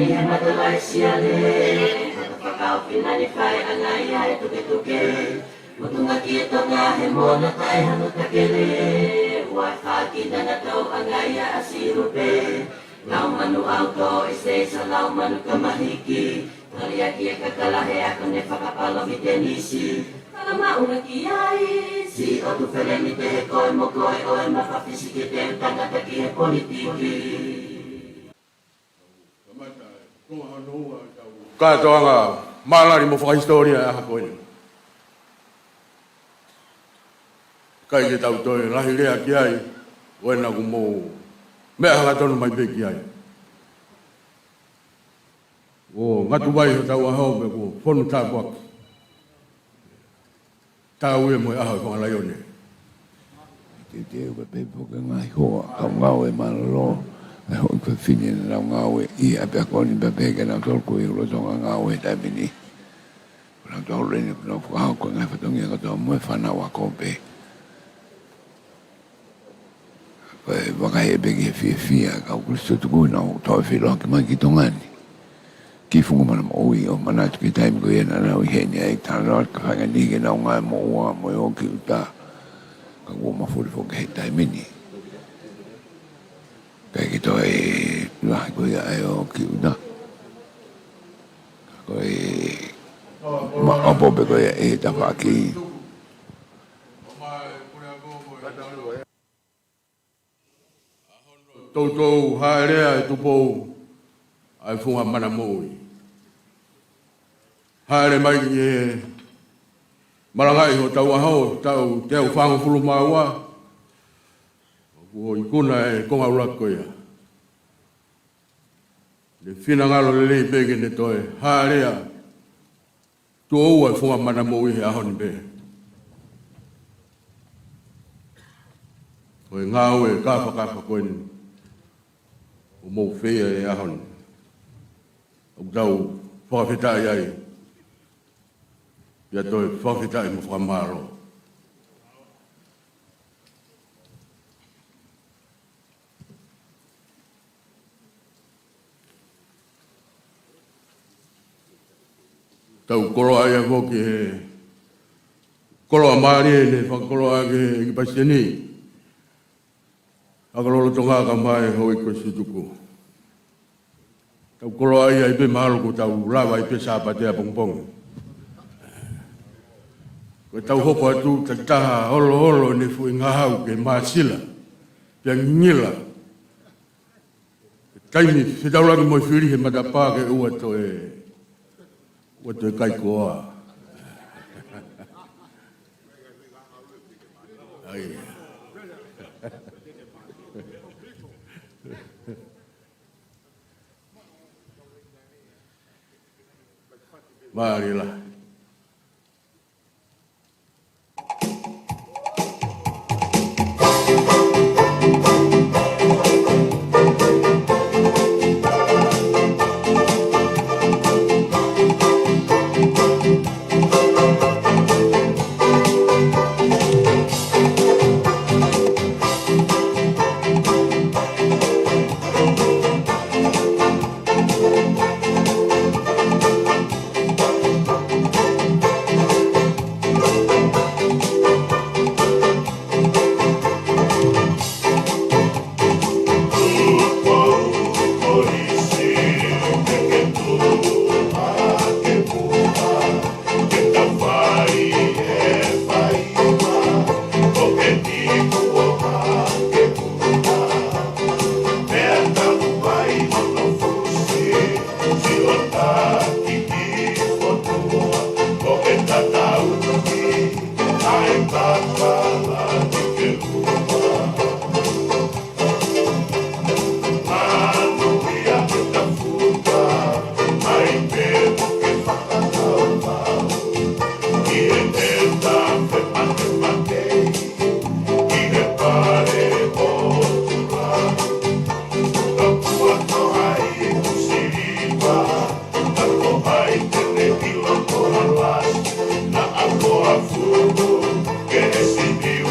ni he matalai siale Fakaafe nani whai angai ai tuke Mutunga ki Tonga he mona tai hanu takele Wai whaki dana tau angai a asirupe Lau manu auto ise sa lau manu kamahiki Talia ki e kakalahe ako ne whakapalo mi tenisi Malamau na ki ai Si o tu where mi te he koe mo koe o e mawhapisi ki te tangata ki he politiki Katoanga malari mo whakahistoria e hako ene. Kai ke tau toi rahi rea ki ai, wena ku mō mea hanga tonu mai pe ki ai. O ngatu wai ho tau ahau me ko whonu tāpuaki. Tau e mo e ahau whangalai one. Te ua pe poka Ngaahi hoa, au Ngaue malalo. I hope for Finian and Ngaue, I Apaconi Babega and Tolko, Rotonga Ngaue, Dabini. But I'm already no for how can I have a tongue to Mufana Wakope. Wakai big fear, Augusto to go now, Toffee Lock Monkey Tongani. Kifunga Manamo'ui or Manatu time go in and now Henya, Tanrot, Fanganiga, and Ngaue, Moyoki, a woman for the forget time. Kaya kito ay lahat ko ayaw kiuda. Ako ay maapobe ko ay tapaki. Tautou haerea e Tupou ai Funga Manamo'ui. Haere mai e marangai ho tau ahau, tau te au whango pulu maua. O ikuna e konga urako ia. Le whina ngalo le lei pege ne toe haarea. Tu oua e Funga Manamo'ui he aho ni be. O e Ngaue ka Fakaafe koeni. O mou whea e aho ni. O tau whakawhetai ai. Ia toe whakawhetai mo whakamaro. Tau koroa ia koki he koroa maari e ne whakakoroa ke ki Majesty. Akalolo tonga ka mai hoi ko si tuku. Tau koroa ia i pe mahalo ko tau rawa i pe sāpatea pongpong. Ko tau hoko atu taha holo ne fui ngahau ke maasila. Pia ngila. Taimi whitauraki moi whiri he matapā ke ua to e What do kai koa? Ai. Marila. Que recebi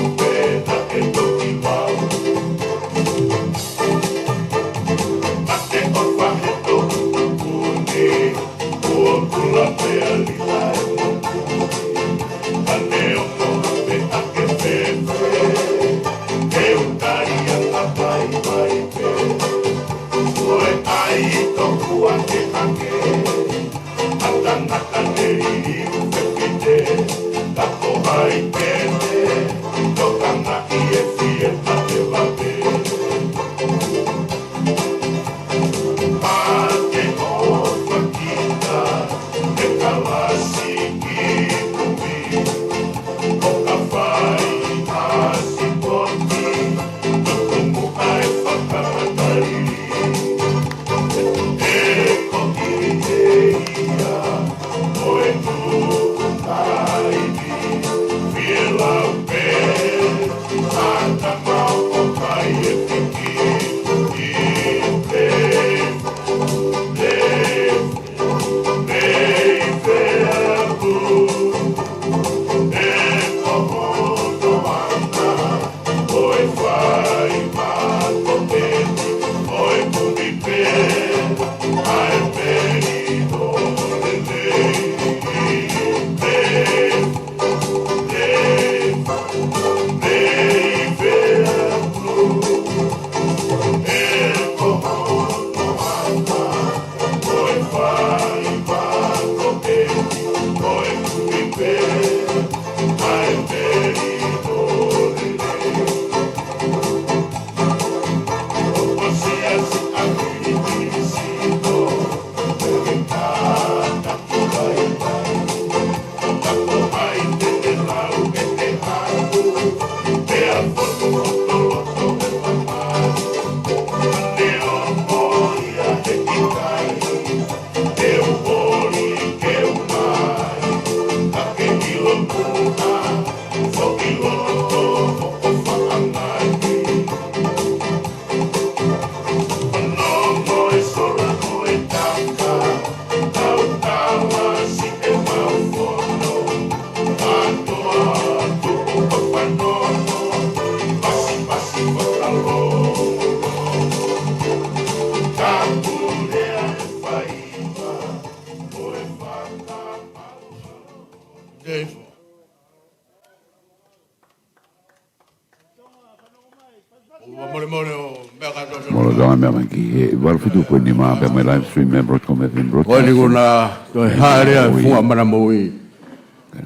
Kuini my live stream Broadcom FM broadcast. Kuini kuna to harea Funga Manamo'ui.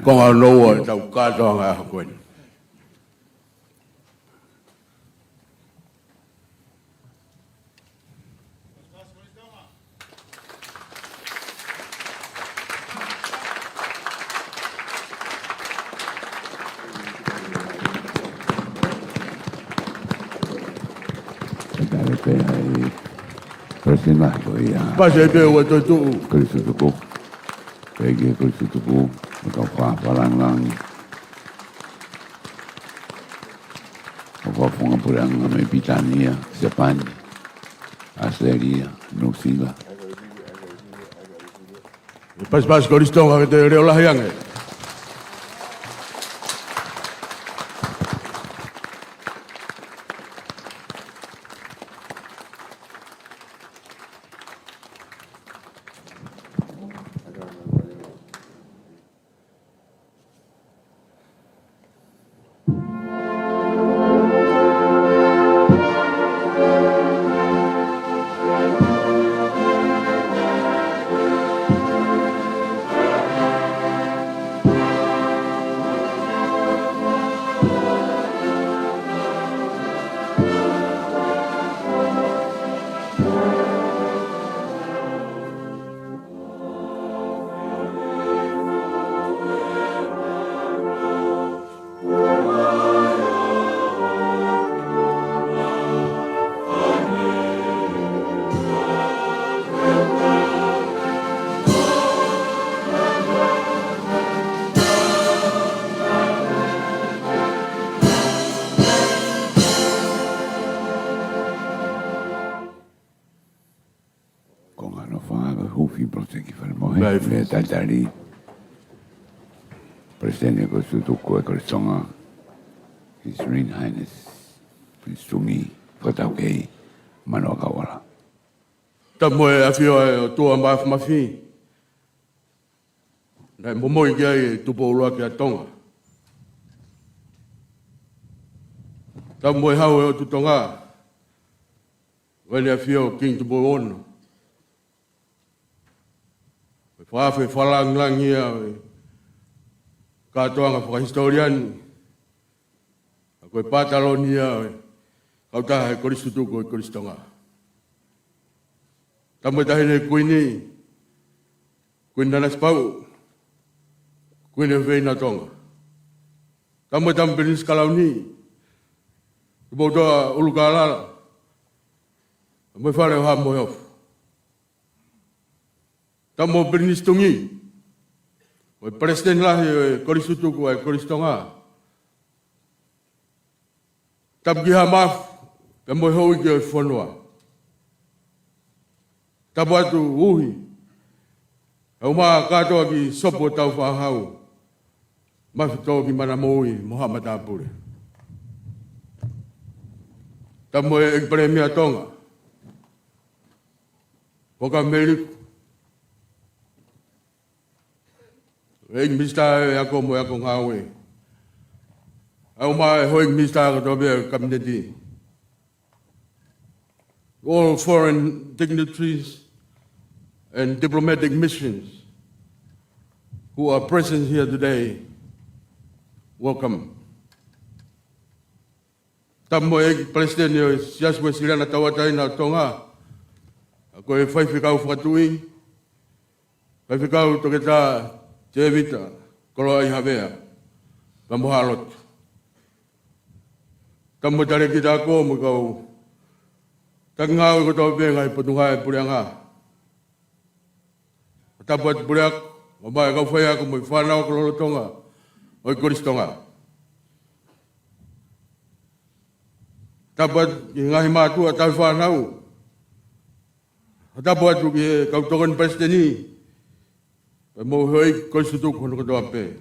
Konga loa tau katoanga Kuini. Pasal dia waktu tu Kolisi Tupou, pergi Kolisi Tupou, macam Fakalangilangi, apa Funga pulang kami Britania, Jepun, Australia, New Zealand. Pas Kolisi Tonga kita reolah yang. Huufi protseki fal mohe le tatari Presidente Kolisi Tupou Tonga His Serene Highness Prince Tungi Fakaafe Manamo'ui Tamoe Afio tua mafi. Nai Moimoi kia Tupou loa kia Tonga. Tamoe hau tu Tonga. Wale Afio King Tupou ono. Fakaafe Fakalangilangi katoanga whakahistorian, a koe Patalonia, kautaha e Kolisi Tuku e Kolisi Tonga. Tamu tahine Kuini, Kuini Nanasipau'u, Kuini Veina Tonga. Tamu Benis Kalauni, Bodoa Ulukalala, Mo fare ha mo of. Tamu Benis Tungi, o President lahi e Kolisi Tuku e Kolisi Tonga. Tamu giha maf, pe mo hoi ki o whanua. Tamu atu uhi, au maa katoa ki sopo tau whahau. Mafito ki Manamo'ui, Muhammad Apure. Tamu e Premia Tonga. Poka Meriku. E mista e ako mo ako Ngaue. Au maa e hoi mista ako tobe kabineti. All foreign dignitaries and diplomatic missions who are present here today, welcome. Tamo e President yo siaswe silana tawatai na Tonga. Ako e whaiwhikau whakatui. Whaiwhikau toketa te vita, kolo ai havea, pamuhalot. Tamo tare ki tako mo kau. Tangau ko tau bengai patungai pulianga. Tapat puliak, mabai kau whai ako mo whanau ko Tonga. Oi Kolisi Tonga. Tapat i Ngaahi mātua tau whanau. Tapat ki kau tokon Presideni. Mo hoi Kolisi Tuku hono ko toa pe.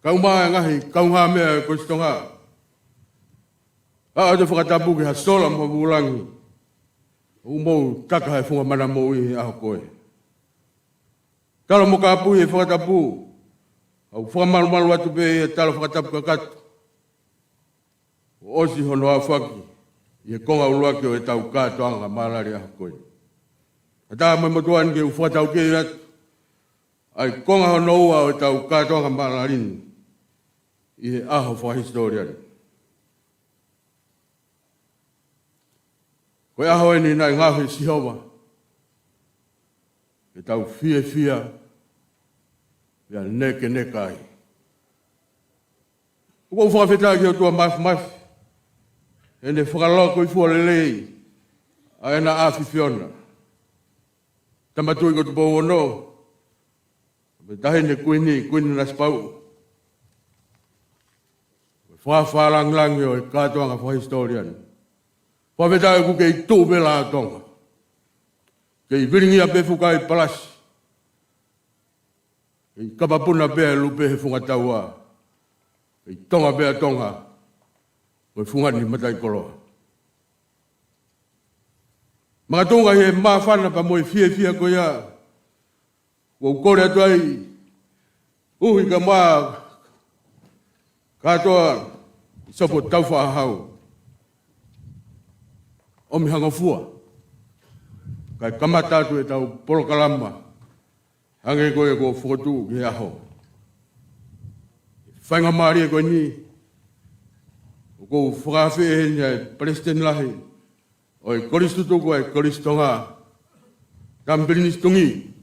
Kau maa Ngaahi, kau ngā mea Kolisi Tonga. Te whakatapu ki hasola mo bulangi. Umou taka e Funga Manamo'ui aho koe. Talo mo kapu e whakatapu. Au whakamalu atu pe e talo whakatapu kakatu. Osi hono a whaki. I e konga uluaki o e tau kātoanga malari aho koe. Ata mo motuan ke u whakatau ke atu. Ai konga hono ua o e tau kātoanga malari. I e aho whahistoriani. Koe aho e ni nai Ngaahi sihowa. E tau fia. Ia neke nekai. Uko whakawhita ki o tua maf. E ne whakaloko i fualelei. A ena Afiona. Tamatui ko Tupou ono. Me tahine Kuini Nanasipau'u. Fakalangilangi o e katoanga whahistoriani. Paweta e kuke i tūpe la Tonga. Kei viringi a pefuka i palasi. Kei kapapuna pea lupe he funga taua. Kei Tonga pea Tonga. Kei funga ni matai koloa. Mga Tonga he mawhana pa moi fia ko ia. Kau kore atu ai. Uhi ka maa. Katoa. Sopo tauwha hau. Omi hangofua. Kai kamatatu e tau polokalama. Hange koe ko whokotu ki aho. Whainga maari e koe ni. Ko Fakaafe e henia President lahi. Oi Kolisi Tuku e Kolisi Tonga. Kampinis Tungi.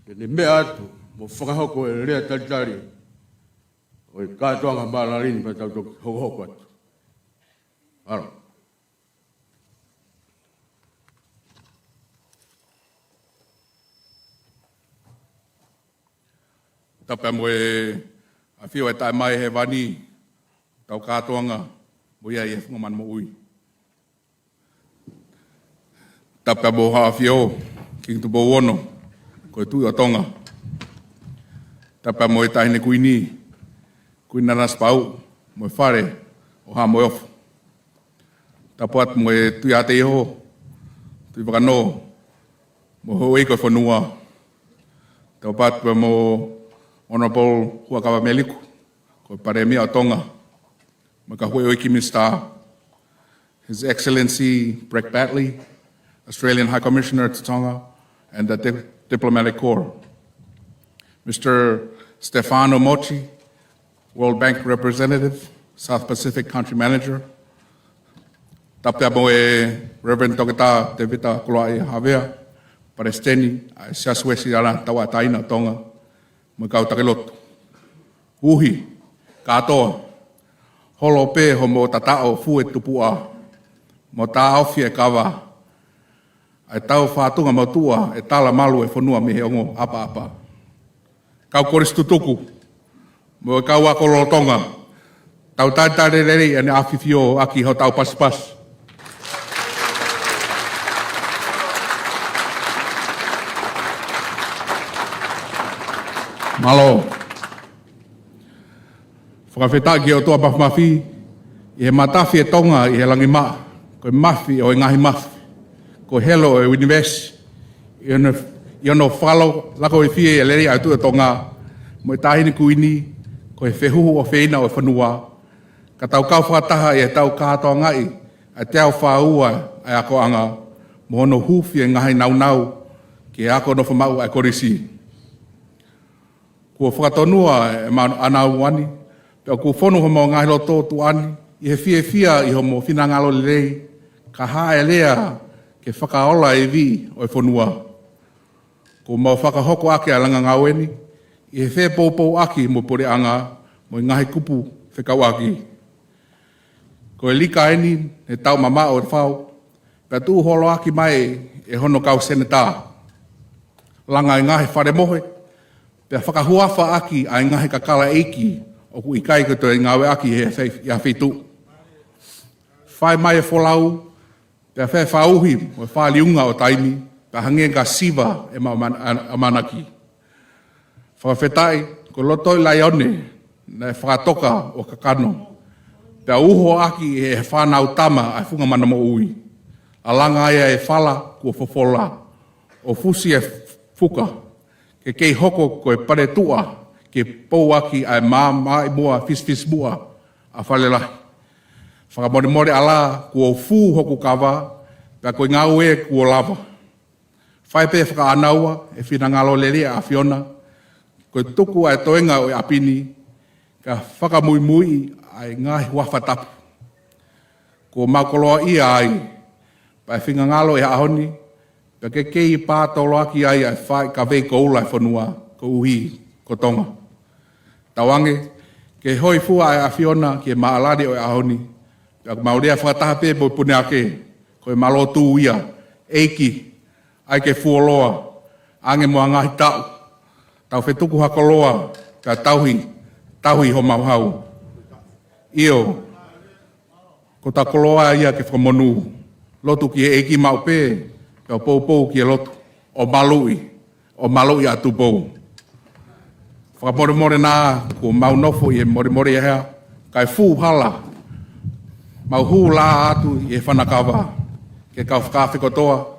Kene mea atu. Mo whakahoko e rea talitari. Oi kātoanga malarini pa tau toki hoko atu. Aro. Tapa mo e Afio e tae mai he wani tau katoanga mo ia i e Funga Manamo'ui. Tapa mo ha Afio ki Tupou ono ko e tui o Tonga. Tapa mo e tahine Kuini Nanasipau'u mo e whare o ha mo e ofu. Tapa atu mo e tui ate iho tui wakano mo hoi ko e whanua. Tapa atu mo Honorable Huakawa Meliku, ko Paremia o Tonga, Makahui Oiki Mr. His Excellency Breck Batley, Australian High Commissioner to Tonga, and the Diplomatic Corps. Mr. Stefano Mochi, World Bank Representative, South Pacific Country Manager. Tapea mo Reverend Tongatapu te vita koloa Havea, Palestini, Siasuesi ala tawa taina Tonga, mo kau takelotu. Uhi, katoa, holo pe ho mo tatao fue Tuku'aho, mo ta Afio kawa, ai tau whātunga mo tua tala malu whanua me he ongo apa. Kau Kolisi tutuku, mo kau akolo Tonga, tau tātare rei ane Afio aki ho tau pas. Malo. Whakawhetaki o toa mafi, i he matafi e Tonga i he langi maa, ko mafi o Ngaahi mafi, ko helo e Winivesi, i ono whalo lako e fie e leri au tu e Tonga, mo e tahini Kuini, ko he whehuhu o wheina o whanua, ka tau kau whataha i e tau kātoa ngai, a te au whaua ai ako anga, mo ono Huufi e Ngaahi nau, ki ako no whamau ai Kolisi. Kua whakatonua e anau wani, peo kua whonu homo Ngaahi loto tuani, i he fia i homo whinangalo lirei, ka hae lea ke whakaola e vi o e whonua. Kua mau whakahoko ake a Langa Ngaue, i he whe poupou aki mo pore anga, mo i Ngaahi kupu whekau aki. Ko e lika eni, he tau mama o e whau, pea tu holo aki mai e hono kau seneta. Langa i Ngaahi whare mohe, pea whakahuafa aki a Ngaahi kakala eiki o ku ikai koto e Ngaue aki he whitu. Whai mai e wholau, pea whai whauhi o e whaliunga o taimi, pea hangenga siva e manaki. Whakawhetai, ko loto i lai one, na e whakatoka o kakano, pea uho aki e whanau tama a Funga Manamo'ui. A Langa ia e whala kua fofola, o fusi e fuka, ke kei hoko ko e pare tua, ke pou aki ai mai mua fis mua a whalelahi. Whakamore ala kua fu hoku kawa, pea koe Ngaue kua lava. Whaipe whakaanaua e whinangalo lelia a Fiona, koe tuku ai toenga o e apini, ka whakamuimui ai Ngaahi whawhatapu. Kua maukoloa ia ai, pai whingangalo e ahoni, pea ke kei pātolo aki ai ai whai ka vei koula e whanua, ko uhi, ko Tonga. Tawange, ke hoi fua ai a Fiona ki e maalari o e ahoni, pea maurea whakataha pe mo pune ake, ko e malotu ia, eiki, ai ke fuoloa, ange mua Ngaahi tau, tau whetuku hakoloa, pea tauhi ho mauhau. Io, ko ta koloa ia ke whamonu, lotu ki e eiki mau pe, pea pou ki e lotu, o malui a Tupou. Whakamore nā, ko mau nofo i e more e hea, kai fu hala, mau hu la atu i e whanakawa, ke kau Fakaafe kotoa,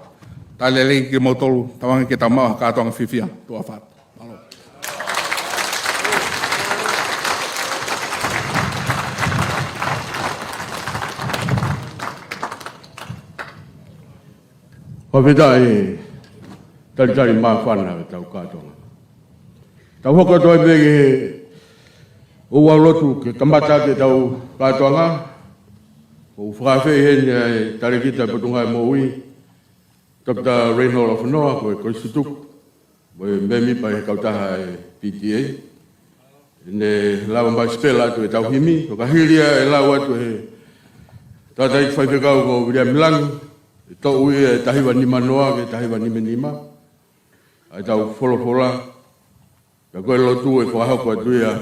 tai lelei ki motolu, tawangi ke tau maua kātoanga whiwhia, tua whātu. Whawhetai, tari maa whana e tau kātonga. Tau hoka toi me ke ua lotu ke kamata ke tau kātonga, o Fakaafe hene e tari kita putunga e Moimoi, Dr. Reinhold of Noa, ko e Kolisi tuku, mo e memi pa e kautaha e PTA, ne lawa mai spela atu e tau himi, o ka hiria e lawa atu e tatai whaipekau ko William Langi, e tau ui e tahiwa nima noa ke tahiwa nima, ai tau wholofola, ka koe lotu e whahako atu ia,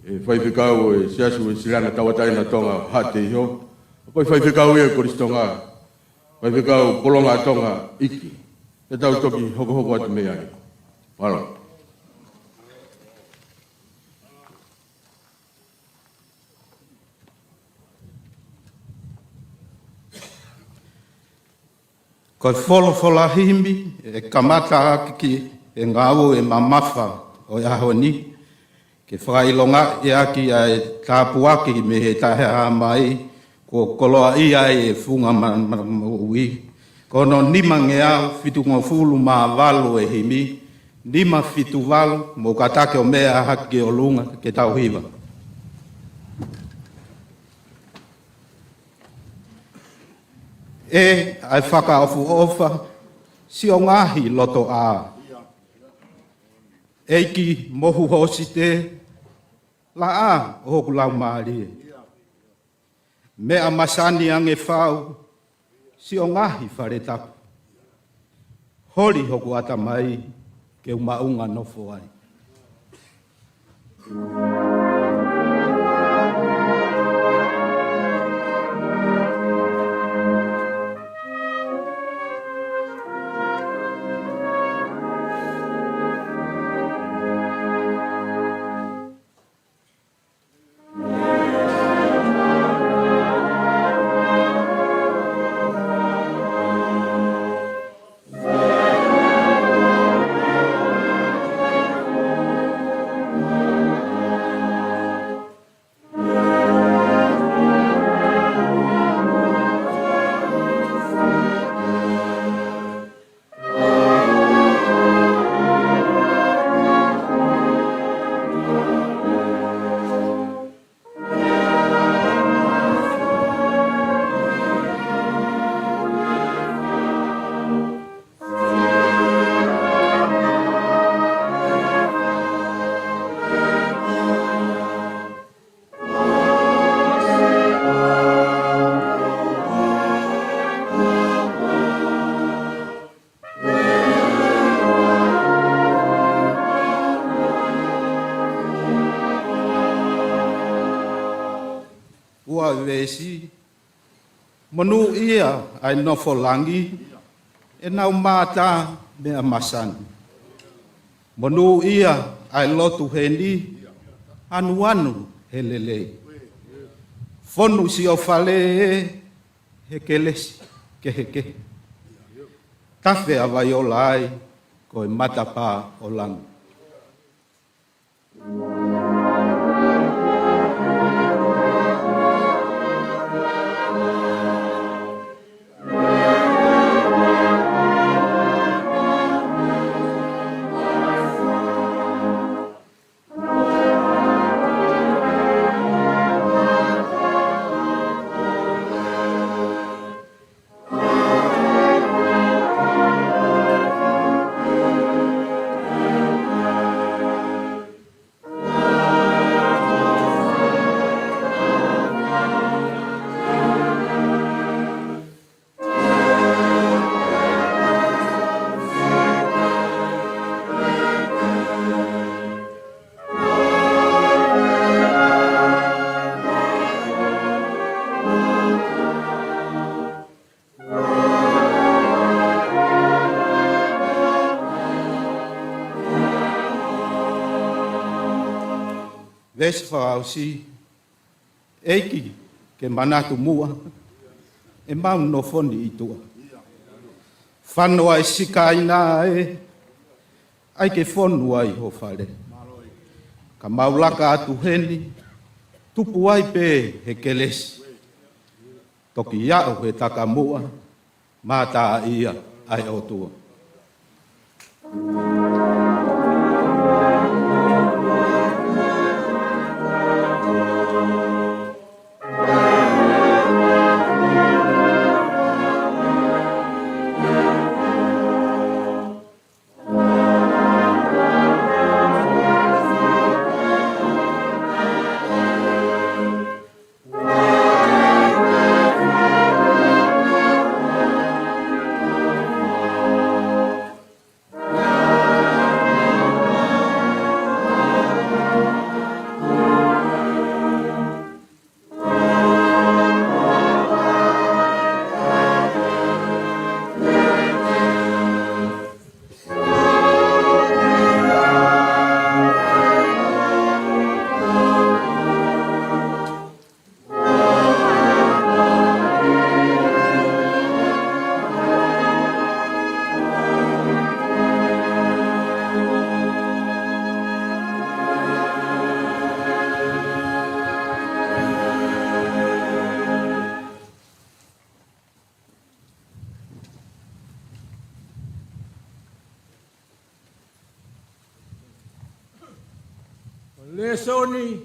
e whaipekau e siasu e sirana tawataina Tonga hate iho, koe whaipekau ia Kolisi Tonga, whaipekau kolonga Tonga iki, e tau toki hoko atu mea ai. Wala. Ko wholofola himi e kamata aki e Ngaue e mamafa o e ahoni. Ke whakailonga e aki e tāpu aki me he tahe mai ko koloa ia e Funga Manamo'ui. Ko no nima nge au whitunga fulu maa walo e himi Lima fituvalu mo katake o mea haki o lunga ke tau hiwa. E ai whakaofu ofa si o Ngaahi loto a. Eiki mohu hosi te la a o hoku lau maari. Mea masani ange whau si o Ngaahi whare tapu. Hori hoku ata mai ke umaunga nofo ai. Vesi manu ia ai nofo langi e nau mata mea masani. Manu ia ai lotu heni anu helele. Fonu si o fale he kelesi ke heke. Tafe avai o lai ko e matapa o langi. Vesi whaausi, eiki ke manatu mua, e mau no foni i tua. Whanua e sika ina e, ai ke fonua i ho whare. Ka maulaka atu heni, tupu ai pe he kelesi. Toki iau he taka mua, mātaa ia ai o tua. Le soni,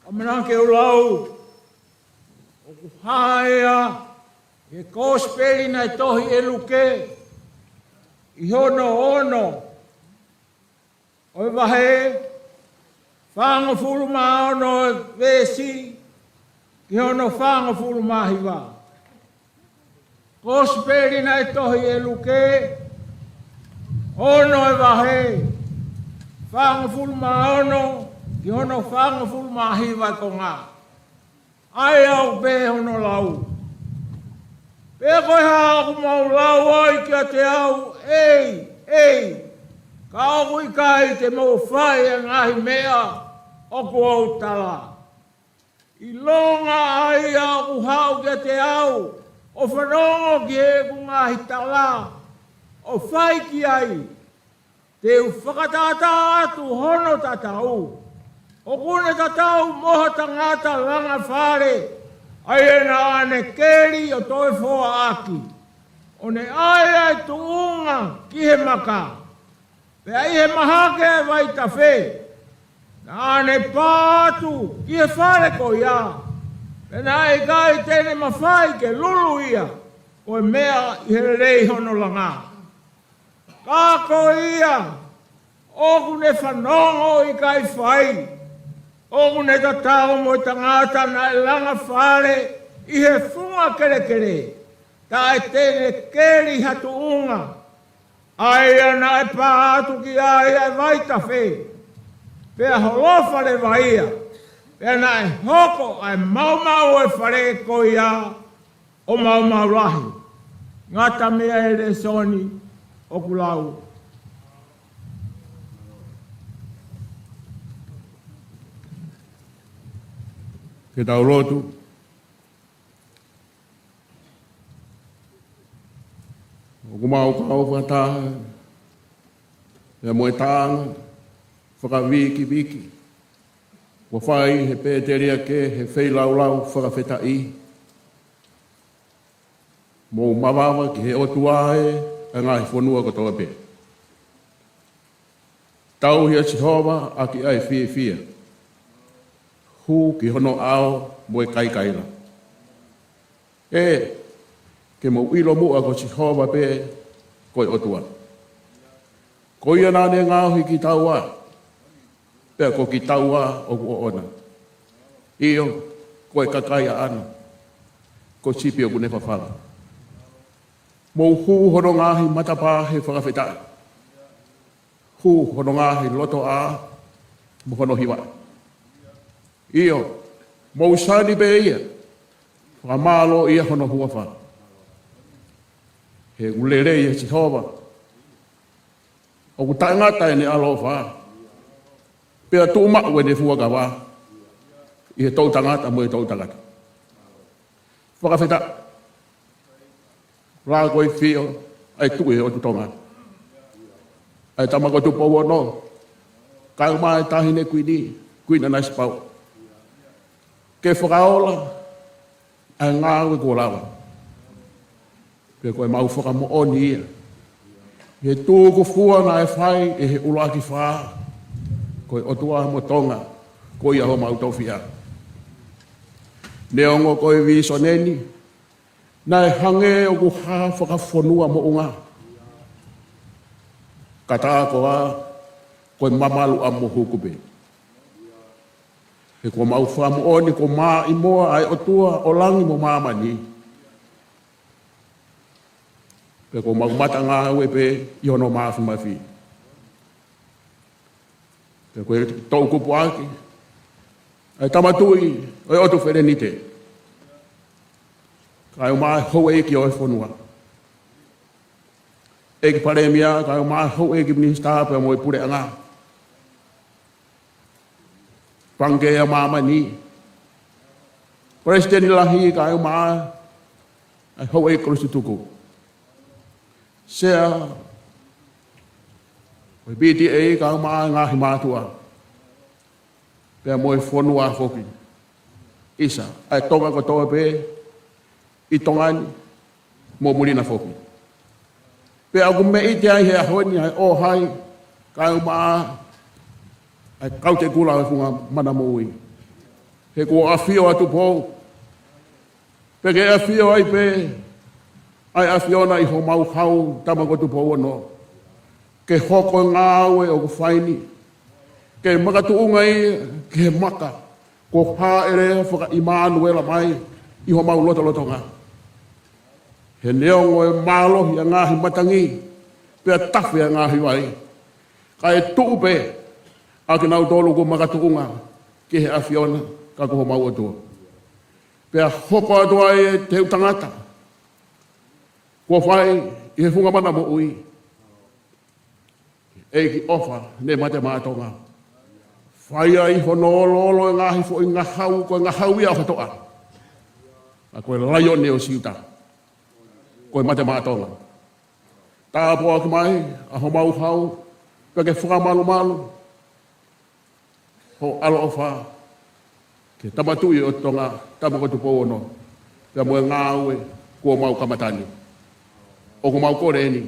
o menake o lau, o ku haea, e kosperi na tohi e luke, i hono ono, o e wahe, whango furu maono e vesi, ki hono whango furu mahiwa. Kosperi na tohi e luke, ono e wahe, whango furu maono, ki hono whango furu mahiwa ko ngā. Ai au pe hono lau. Pe koe haa ku mau lau ai kia te au, ei, ka oku i kai te mau whai a ngahi mea, oku au tala. I longa ai au ku hau kia te au, o whanongo ki e ku ngahi tala, o whai ki ai, te u whakatata atu hono tatau. O kune tatau moha tangata langa whare, ai e na ane keri o toi fōa aki. O ne ai tuunga ki he maka. Pe ai he mahake e vai ta whē. Na ane pātu ki he whare ko ia. Pe na e kai tene mawhai ke lulu ia. O e mea i he rei hono langa. Kako ia. O kune whanongo i kai whai. O kune tatao mo tangata na e langa whare i he funga kere kere. Ta e tene keri hatu unga. Ai ana e pātu ki ai e vaita whē. Pea holofa le vaia. Pea na e hoko ai maumau e whare ko ia o maumau rahi. Ngata mea e re soni o kulau. Ke tau rotu. O kumau kau whataha. Pea moe tāanga. Whakawiki wiki. Wa whai he pēteria ke he whei lau whakawheta i. Mō mawawa ki he otuae a ngāhi whanua ko toa pē. Tau hia Jehova a ki ai whia. Hu ki hono ao mo e kaikaila. Ke mo ilo mua ko Jehova pē koe otua. Ko ia nāne ngāhi ki taua. Pea ko ki taua o ku ona. Iyo, koe kakaia ana. Ko sipi o kune whawhala. Mo hu hono ngāhi matapā he whakawhetai. Hu hono ngāhi loto a mo hono hiwa. Iyo, mo usani be ia. Whamalo ia hono huawha. He ulere ia Jehova. O ku taingata e ne alofa. Pea tō ma'u e ne fuagawa. I he tau tangata mo e tau tangata. Whakawheta. Rā koe whio, ai tuke o tu Tonga. Ai tamako Tupou no. Kai mai tahine Kuini, Nanasipau'u. Ke whakaola, ai Ngaue ko lawa. Pea koe mau whakamooni ia. He tūku fua na e whai e he ulaki whaa. Koe otua mo Tonga, ko ia ho mau tawhia. Neongo koe viso neni, na e hange o ku haa whakawhanua mo unga. Kata ko a, koe mamalu a mo hukube. He ko mau whamu oni ko maa i moa ai otua o langi mo mamani. Pe ko mau mata Ngaue pe i hono maafi mafi. Pe koe tau kupu aki. Ai tamatui, oi otu Serenite. Kai o maa hou eki o e whanua. Eki paremia, kai o maa hou eki minister pe mo e pure anga. Pangea mamani. President lahi kai o maa ai hou eki Kolisi tuku. Sea o BTA ka maa Ngaahi mātua. Pea mo e whanua whoki. Isa, ai tonga ko toa pē, i tongani, mo mulina whoki. Pea aku me iti ai he ahoni ai o hai, ka maa ai kau te kula e funga Manamo'ui. He kua Afio a Tupou. Peke Afio ai pe, ai Afio na i ho mau hau tama ko Tupou ano. Ke hoko Ngaue o ku whaini. Ke makatuunga i, ke maka. Ko pā ere whaka Immanuela mai, i ho mau loto ngā. He neongo e mālo i a Ngaahi matangi, pia tawhi a Ngaahi wai. Ka e tuu pe, a ke nau tolu ko makatuunga, ke he Afiona, ka ko ho mau atua. Pia hoko atua e te utangata. Kua whai, i he funga Manamo'ui. E ki ofa, ne mate mātonga. Whai ai honolo e Ngaahi fo i ngahau, ko ngahau ia o toa. A koe laione o siuta. Koe mate mātonga. Tā poa ki mai, a ho mau hau, pia ke whakamalu. Ho alo o wha, ke tamatui o tonga, tamako Tupou ono, pia moe Ngaue, kua mau kamatani. O ko mau koreni,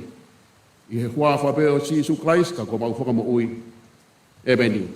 i he hua whape o Sisu Christ, ka kua mau Fakamo'ui, e meni.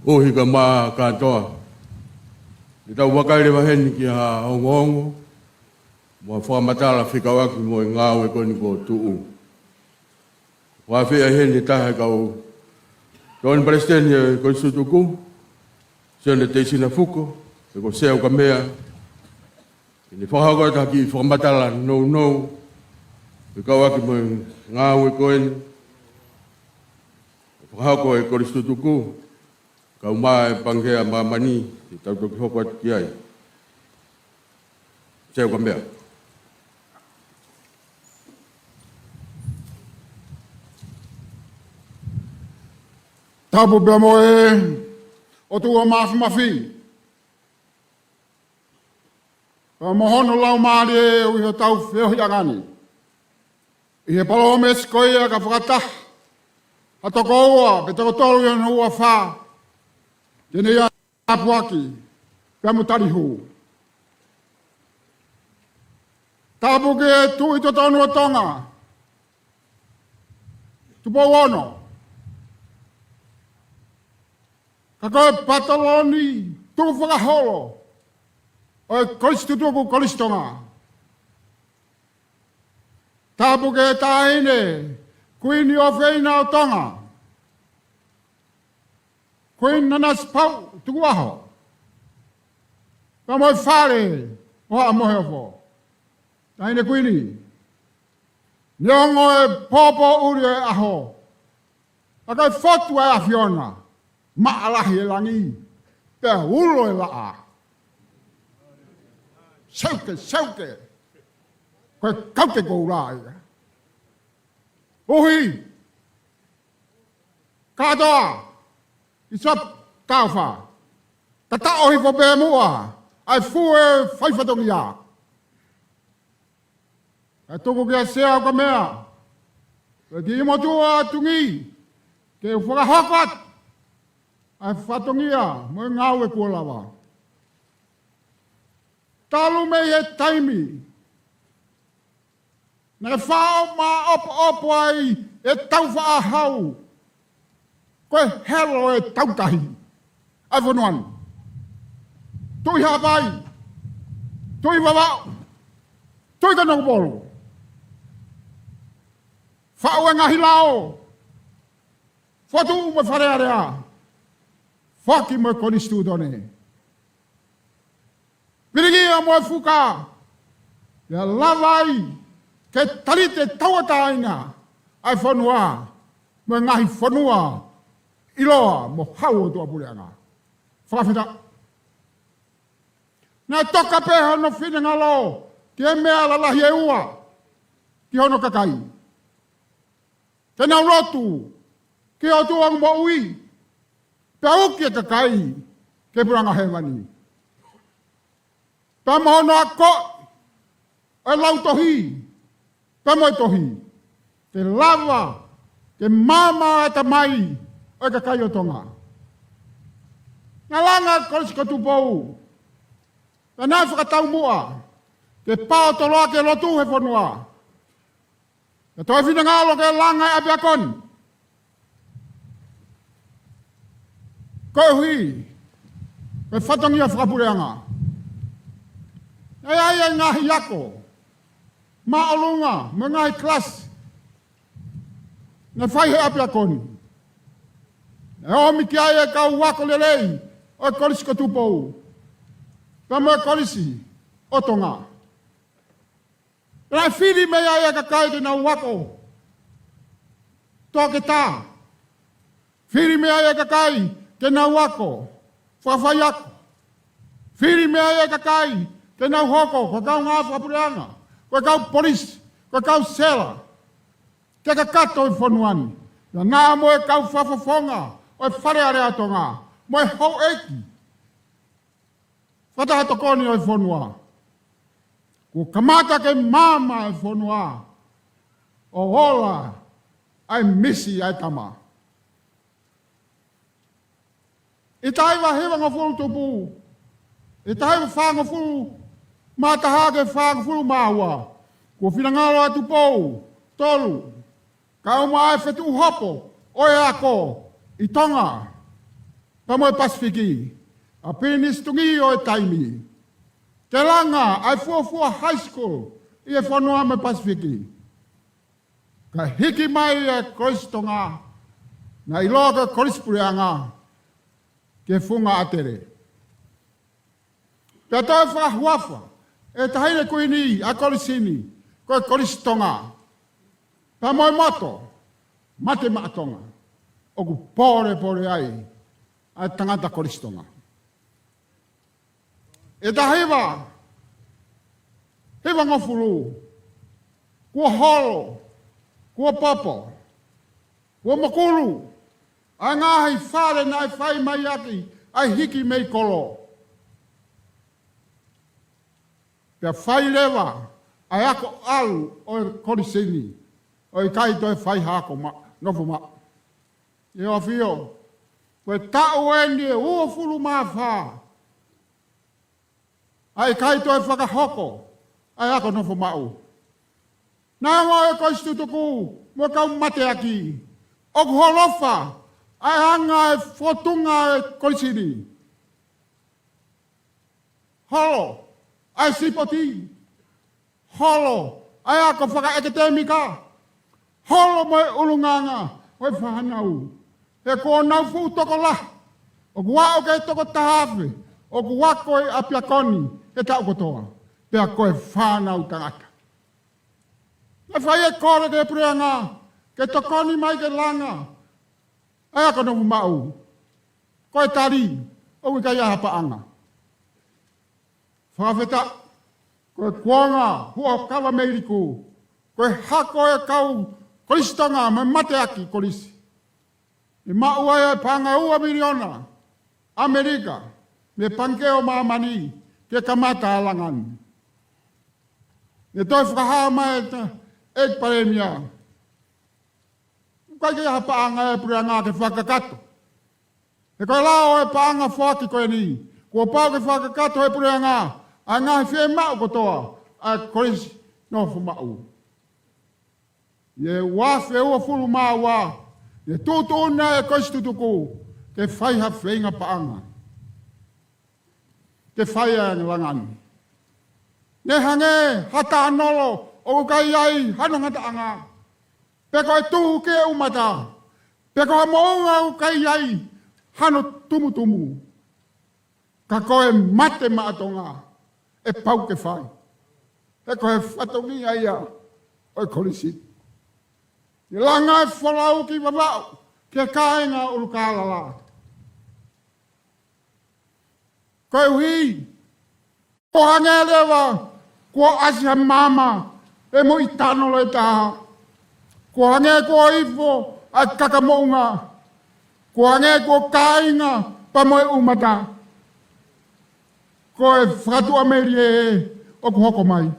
O hika mā katoa. I tau wakaire waheni ki ha ongongo. Mua whamatala whikawaki mo i Ngaue koni ko Tu'u. Wawhia heni tahe kau. Tōni Palestini e ko Sutuku. Sione te sina fuko. E ko seo ka mea. Ni whahako taki whamatala no. Whikawaki mo i Ngaue koni. Whahako e ko Sutuku. Kau mai pangea mamani, i tau toki hoko atu ki ai. Seo ka mea. Tapu bea moe, o tua mafi. O mohono lau maari e ui ho tau whio hiangani. I he palo me skoia ka whakatah. Hatoko ua, pe toko tolu ian ua whaa. Tene ia apuaki, pia mutari huu. Tapu ke tu ito tonu o Tonga. Tupou ono. Ka koe pataloni, tuku whakaholo. O Kolisi tutuku Kolisi Tonga. Tapu ke tahine, Kuini o Feina o Tonga. Kuini Nanasipau'u, Tuku'aho. Ka moi whare, oha mohe ofo. Tahine Kuini. Niongo e popo uri e aho. A kai fotu e Afiona. Maalahi e langi. Pea ulo e laa. Sauke. Koe kaute kou rai. Uhi. Katoa. Isop tauwha. Tata ohi po be mua. Ai fue whaifatongia. Ai toko kia sea ka mea. Ki imotua tungi. Ke whakahokat. Ai whatongia. Mo Ngaue kua lawa. Talu me e taimi. Na whao ma opo ai e tau whaahau. Koe helo e tautahi. Ai whanuan. Tui hapai. Tui wawao. Tui ka nokopolo. Whao e ngahi lao. Whatu me wharearea. Whaki me konistu done. Pirigia mo e fuka. Ia lavai. Ke talite tauatainga. Ai whanua. Me ngahi whanua. Iloa mo hau o tua pureanga. Whakawhita. Nā toka pēha no whina ngalo. Ki e mea lalahi e ua. Ki hono kakai. Ke nau lotu. Ki o tuang mo'ui. Pea uki e kakai. Ke puranga he mani. Pea mohono a ko. E lau tohi. Pea moi tohi. Ke lava. Ke mama e tamai. O kakai o Tonga. Ngā langa Kolisi ko Tupou. Ka nā whakatau mua. Ke pao toloa ke lotu he whanua. Ka toi whina ngalo ke langa e apia koni. Koe hui. Ke whatongia whakapureanga. Ai ai ai ngahi yako. Ma olunga. Me ngahi klas. Na whai he apia koni. E omi ki ai e kau wako lelei. O Kolisi ko Tupou. Pama Kolisi, o Tonga. Rai whiri mea e kakai te nau wako. Toke tā. Whiri mea e kakai te nau wako. Whawhai ako. Whiri mea e kakai te nau hoko. Kwa kau ngā whapureanga. Kwa kau polisi. Kwa kau sela. Ke kakato i whanuani. Na ngā mo e kau whawhafonga. O e wharearea Tonga. Mo e hau eki. Whataha tokoni o i whanua. Ko kamata ke mama i whanua. O hola ai misi ai tama. I taiwa hewa ngafuru tupu. I taiwa wha ngafuru mataha ke wha ngafuru mahua. Ko whingalo a Tupou. Tolu. Ka uma ai whetu hopo. Oe ako. I Tonga. Pamo e Pasifiki. A penis tungi o e taimi. Te Langa, ai fuafua high school, i e whanua me Pasifiki. Ka hiki mai e Kolisi Tonga, na i loa Kolisi pureanga, ke Funga Atele. Pea toi whahuafa, e tahine Kuini, a Kolisini, koe Kolisi Tonga. Pea moi moto, mate maa Tonga, oku pore ai, ai tangata Kolisi Tonga. E ta hewa ngofuru, kua holo, kua popo, kua makulu, ai Ngaahi whare na ai whai mai aki, ai hiki mei kolo. Pea whai lewa, ai ako alu o e Kolisini, o i kai toi whai hako nofu ma. E o Afio, koe tau eni e ua furu maa whaa. Ai kai toi whakahoko, ai ako nofo mau. Nā ngā e Kolisi tutuku, mo kau mate aki. Oku holofa, ai hanga e whotunga e Kolisini. Holo, ai sipoti. Holo, ai ako whakaekatēmika. Holo mo e ulunganga, o e whanau. E ko nau fu toko la, oku wao kei toko tahawhi, oku wako e apia koni, e tau kotoa, pea koe whanau tangata. E whai e kore ke pureanga, ke tokoni mai ke Langa, e ako nomu mau, koe tari, o kai aha paanga. Whawheta, koe kuanga, hua kawa meiriku, koe hako e kau Kolisi Tonga, me mate aki Kolisi. I maua e panga ua miliona, Amerika, me pankeo mamani, ke kamata alangan. Ne toi whakahama e paremia. Kai ke hapaanga e puranga ke whakakato. E koe lao e paanga whaki koe ni. Kua pau ke whakakato e puranga, a Ngaahi whee mau kotoa, a Kolisi no Fuma'u. Ye wafe ua fulu maa wa, ye tūtuna e koisi tutuku, ke whaiha whenga paanga. Ke whaia ngilangani. Ne hange hata anolo, o kai ai hanongata anga. Peko e tuhu ke umata, peko e mounga o kai ai, hano tumu. Ka koe mate maatonga, e pau ke whai. E koe whatongi aia, oi Kolisi. Ni langa e whalau ki wawau, ke kāinga urukalala. Koe hui, ko hange lewa, ko asia mama, e mo i tano le taha. Ko hange ko ifo, a kakamounga. Ko hange ko kāinga, pa mo e umata. Ko e whatu amerie o ku hoko mai.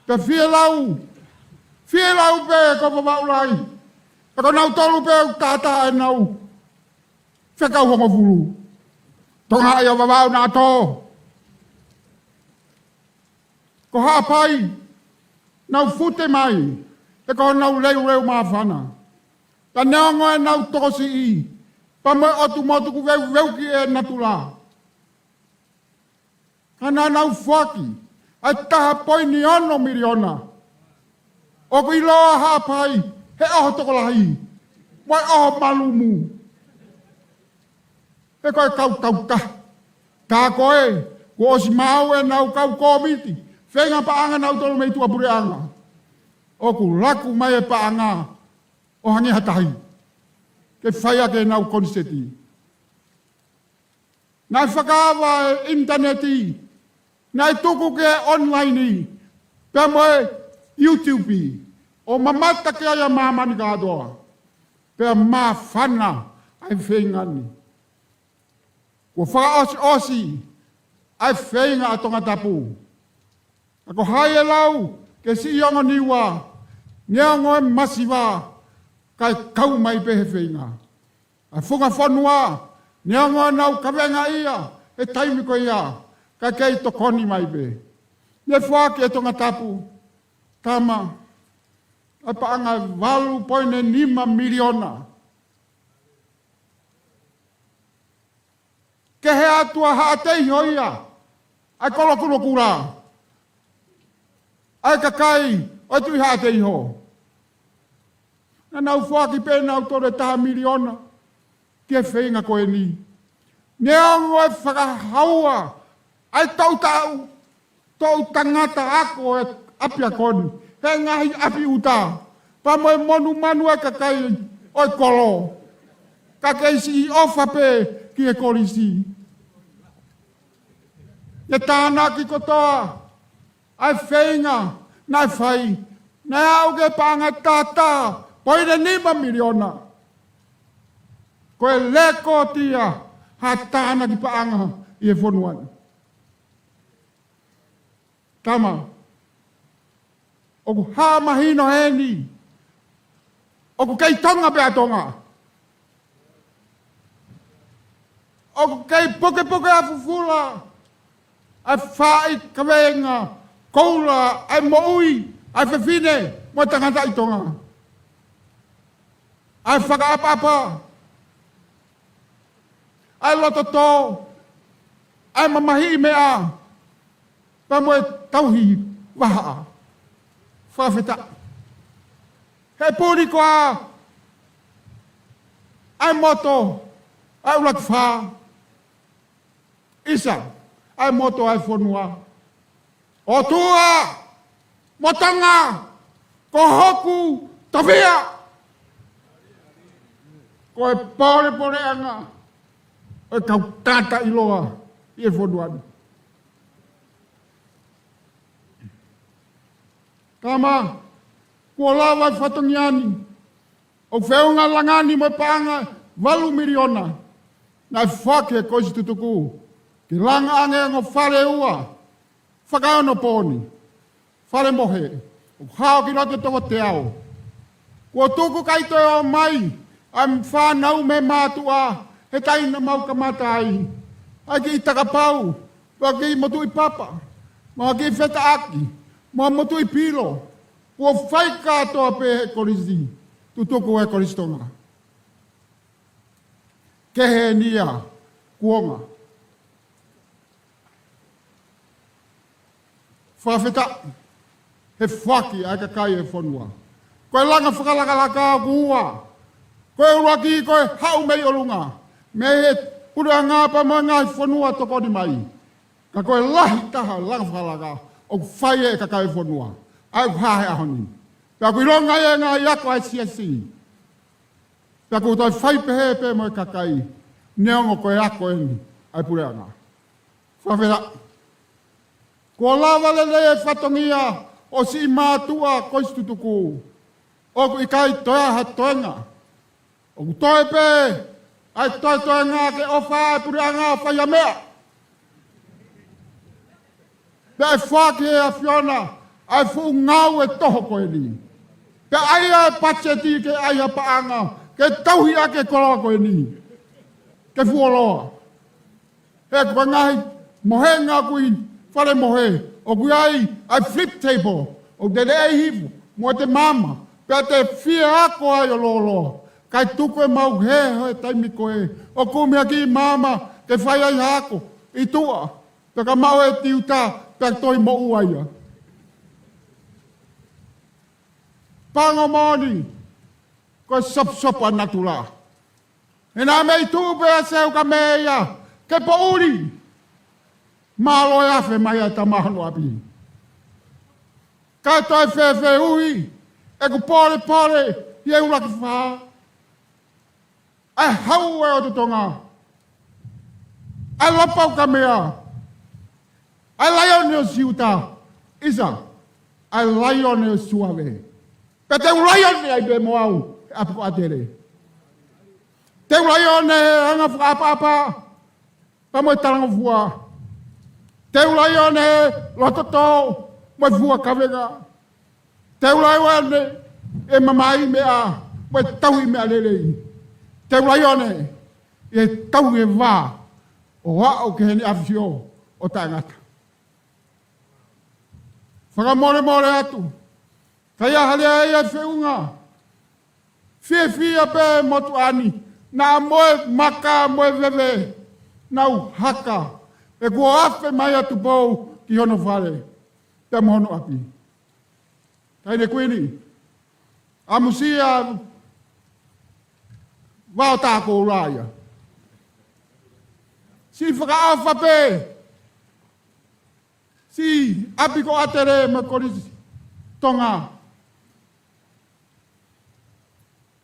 Te whie lau pe ko papaulai. E ko nau tolu pe o tata e nau. Whekau hongo fulu. Tonga ai o papau nā tō. Ko hapai, nau fute mai. E ko nau leu mawhana. Ta neongo e nau tosi i. Pa mo otu motu ku veu ki e natula. Kana nau whaki, ai taha poini ono miriona. O ku iloa hapai, he oho tokolahi, moi oho malumu. He koe kau ka. Tā koe, ko osi mau e nau kau komiti, whenga paanga nau tolu mei tua pureanga. O ku laku mai e paanga, o hangi hatahi. Ke whaia ke nau konseti. Nai whakaawa e interneti, nai tuku ke online, pe moe YouTube, o mamata ke aia mamani kātoa, pe maa whana ai whengani. Ko whakaosi, ai whenga a Tongatapu. Ako hai e lau, ke si iongo niwa, neongo e masiwa, kai kau mai pehe whenga. A Funga whanua, neongo e nau kawenga ia, e taimiko ia, ka kei tokoni mai pe. Ne whaki e Tongatapu, tama, ai paanga 8.5 miliona. Ke he atua haatei hoia, ai kolokulo kura. Ai kakai, oi tui haatei ho. Na nau whaki pe nau tore taha miliona, ke whenga koe ni. Neongo e whakahaua, ai tau tangata ako e apia koni, he Ngaahi api uta, pa moe manu e kakai oi kolo, kakai si ofa pe ki e Kolisi. E tāna ki kotoa, ai whenga, nai whai, nai auge pānga tātā, poire 5 miliona. Koe leko tia, ha tāna ki pānga i e whonuan. Tama, oku hā mahino heni, oku kei tonga pea tonga. Oku kei poke a fufula, ai whai kawenga, koula, ai mo'ui, ai whewhine, mo tangata i tonga. Ai whakaapapa, ai loto tō, ai mamahi mea, pa moe tauhi waha, whawheta. He pūri koa, ai moto, ai ulat wha, isa, ai moto ai whonua. O tua, motanga, ko hoku, tawhia. Ko e pore anga, e kau tata iloa, i e whonuan. Tama, kua lawa i whatongiani, o wheunga langani mo pānga 8 miliona. Nai whake koisi tutuku. Ki langa ange ngo whare ua. Whakaono pōni. Whare mohe. O hao ki rote toko te ao. Kua tuku kaitoe o mai. Am whanau me mātua. He taina mau kamata ai. Ai ki takapau. Wa ki motui papa. Ma ki wheta aki. Ma motui pilo. Kua whai katoa pe he Kolisi. Tutuku he Kolisi Tonga. Kehe nia. Kuonga. Whawheta. He whaki ai ka kai e whanua. Koe langa Fakalakalaka kua. Koe uraki koe hau mei olunga. Me he pura ngāpa ma ngai whanua toko ni mai. Ka koe lahi taha langa Fakalakalaka. O whai e ka kai e whanua. Ai hahe ahoni. Pea kui ronga e ngā iako ai siasi. Pea kui toi whai pehe pe mo e ka kai. Neongo koe ako eni. Ai pura ngā. Whawheta. Ko lava lele e whatongia o si mātua kois tutuku. O ku ikai toea ha toenga. O ku toe pe, ai toe toenga ke ofa e purianga o whaia mea. Pe ai whake e Afiona, ai fu Ngaue toho koe ni. Pe ai e pacheti ke ai a paanga, ke tauhi ake koloa koe ni. Ke fuoloa. He kua Ngaahi, mohe ngā kui, whare mohe. O kui ai flip table. O te rei hivu, mo te mama. Pea te whia ako ai o lolo. Kai tuku e mau he hoi taimi koe. O kumia ki mama, te whai ai hako. I tua. Pea ka mau e tiuta, pea toi mo uaia. Pango moni. Koe sop anatula. E nā mei tupe a seu ka meia. Ke po uri. Malo e afe mai a tamahano api. Kai toi whewhe ui. E ku pore, i e uraki whaa. Ai hau e o te tonga. Ai lopau ka mea. Ai laione o siuta. Isa. Ai laione o suave. Pe te laione ai be moau. Apu Atele. Te laione anga whakapapa. Pa moe talanga fua. Te laione lototo. Moe fua kawenga. Te laione e mamai mea. Moe tauhi mea lelei. Te laione e tauhi e wā. O wā o ke heni Afio o tangata. Whakamore atu. Kai ahalea e whiunga. Whia pe motu ani. Nā moe maka moe wewe. Nau haka. E kua afe mai atu Tupou ki hono whare. Te mohono api. Kai ne Kuini. Amusia wao tāko rāia. Si whakaafa pe. Si api ko Atele me Kolisi Tonga.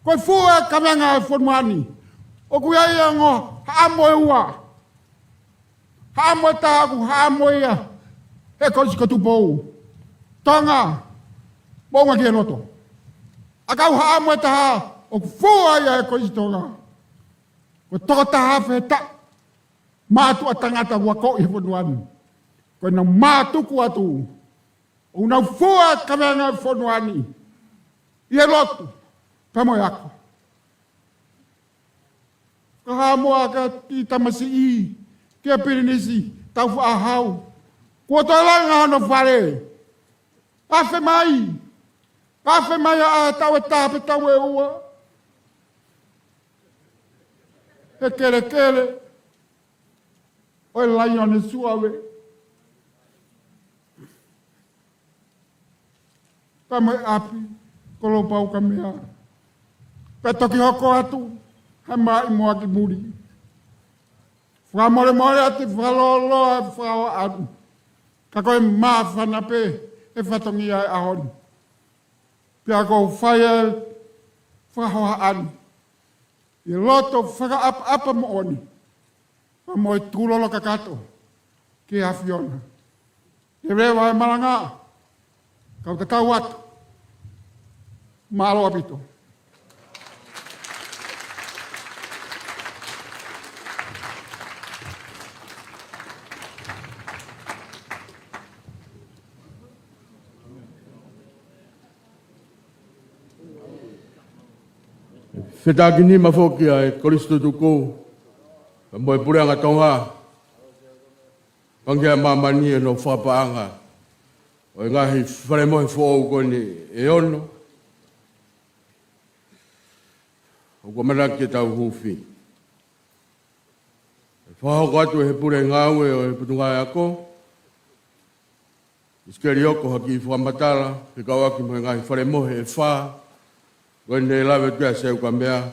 Koe fua kamenga e whanuani. O kui ai ango haamoe ua. Haamoe tāku, haamoe ia. He Kolisi ka Tupou. Tonga. Monga ki e roto. Akau haamoe taha. O fua ia e Kolisi Tonga. Ko toko taha wheta. Mātu a tangata wako i whanuani. Koe nau mātuku atu. O nau fua kamenga e whanuani. I e roto. Pamoe ako. Ka haamoa ka ti tamasi i. Kia pirinisi. Tau whaahau. Kua toi langa hono whare. Afe mai. Afe mai a tau e tāpe tau e ua. He kere. Oi laione suave. Pamoe api. Kolopau ka mea. Pe toki hoko atu, he mai moa ki muri. Whamore ati whaloloa e whaoa atu. Ka koe maa whanape e whatongi ai ahoni. Pea kou whaia whahoa atu. I loto whakaapa mo oni. Whamoe tūlolo kakato ki Afiona. E rewa e maranga. Kau te tau atu. Malo apito. Whetaki ma foki ai Kolisi Tupou. Mo e pureanga Tonga. Pangia mamani e no whapaanga. O Ngaahi whare mohe whou koni e ono. O ko manaki e tau Huufi. Whahoko atu e he pure Ngaue o he putungai ako. Iskeri oko haki i whamatala. He kawaki mo e Ngaahi whare mohe e wha. Kone e lawe tua seu ka mea.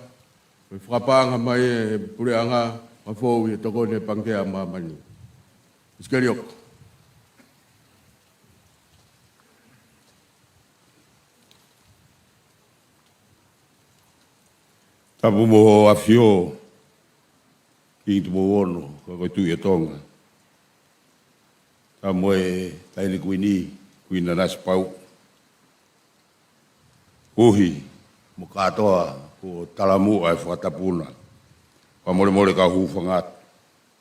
E whapaanga mai e pure anga. Ma whou i e tokone e pangea mamani. Iskeri oko. Tapu mo Afio ki Tupou ono ko ko tu e Tonga. Ta mo e taile Kuini, Kuini Nanasipau'u. Uhi mo katoa ko talamu ai whakatapuna. Ka mole ka hufanga.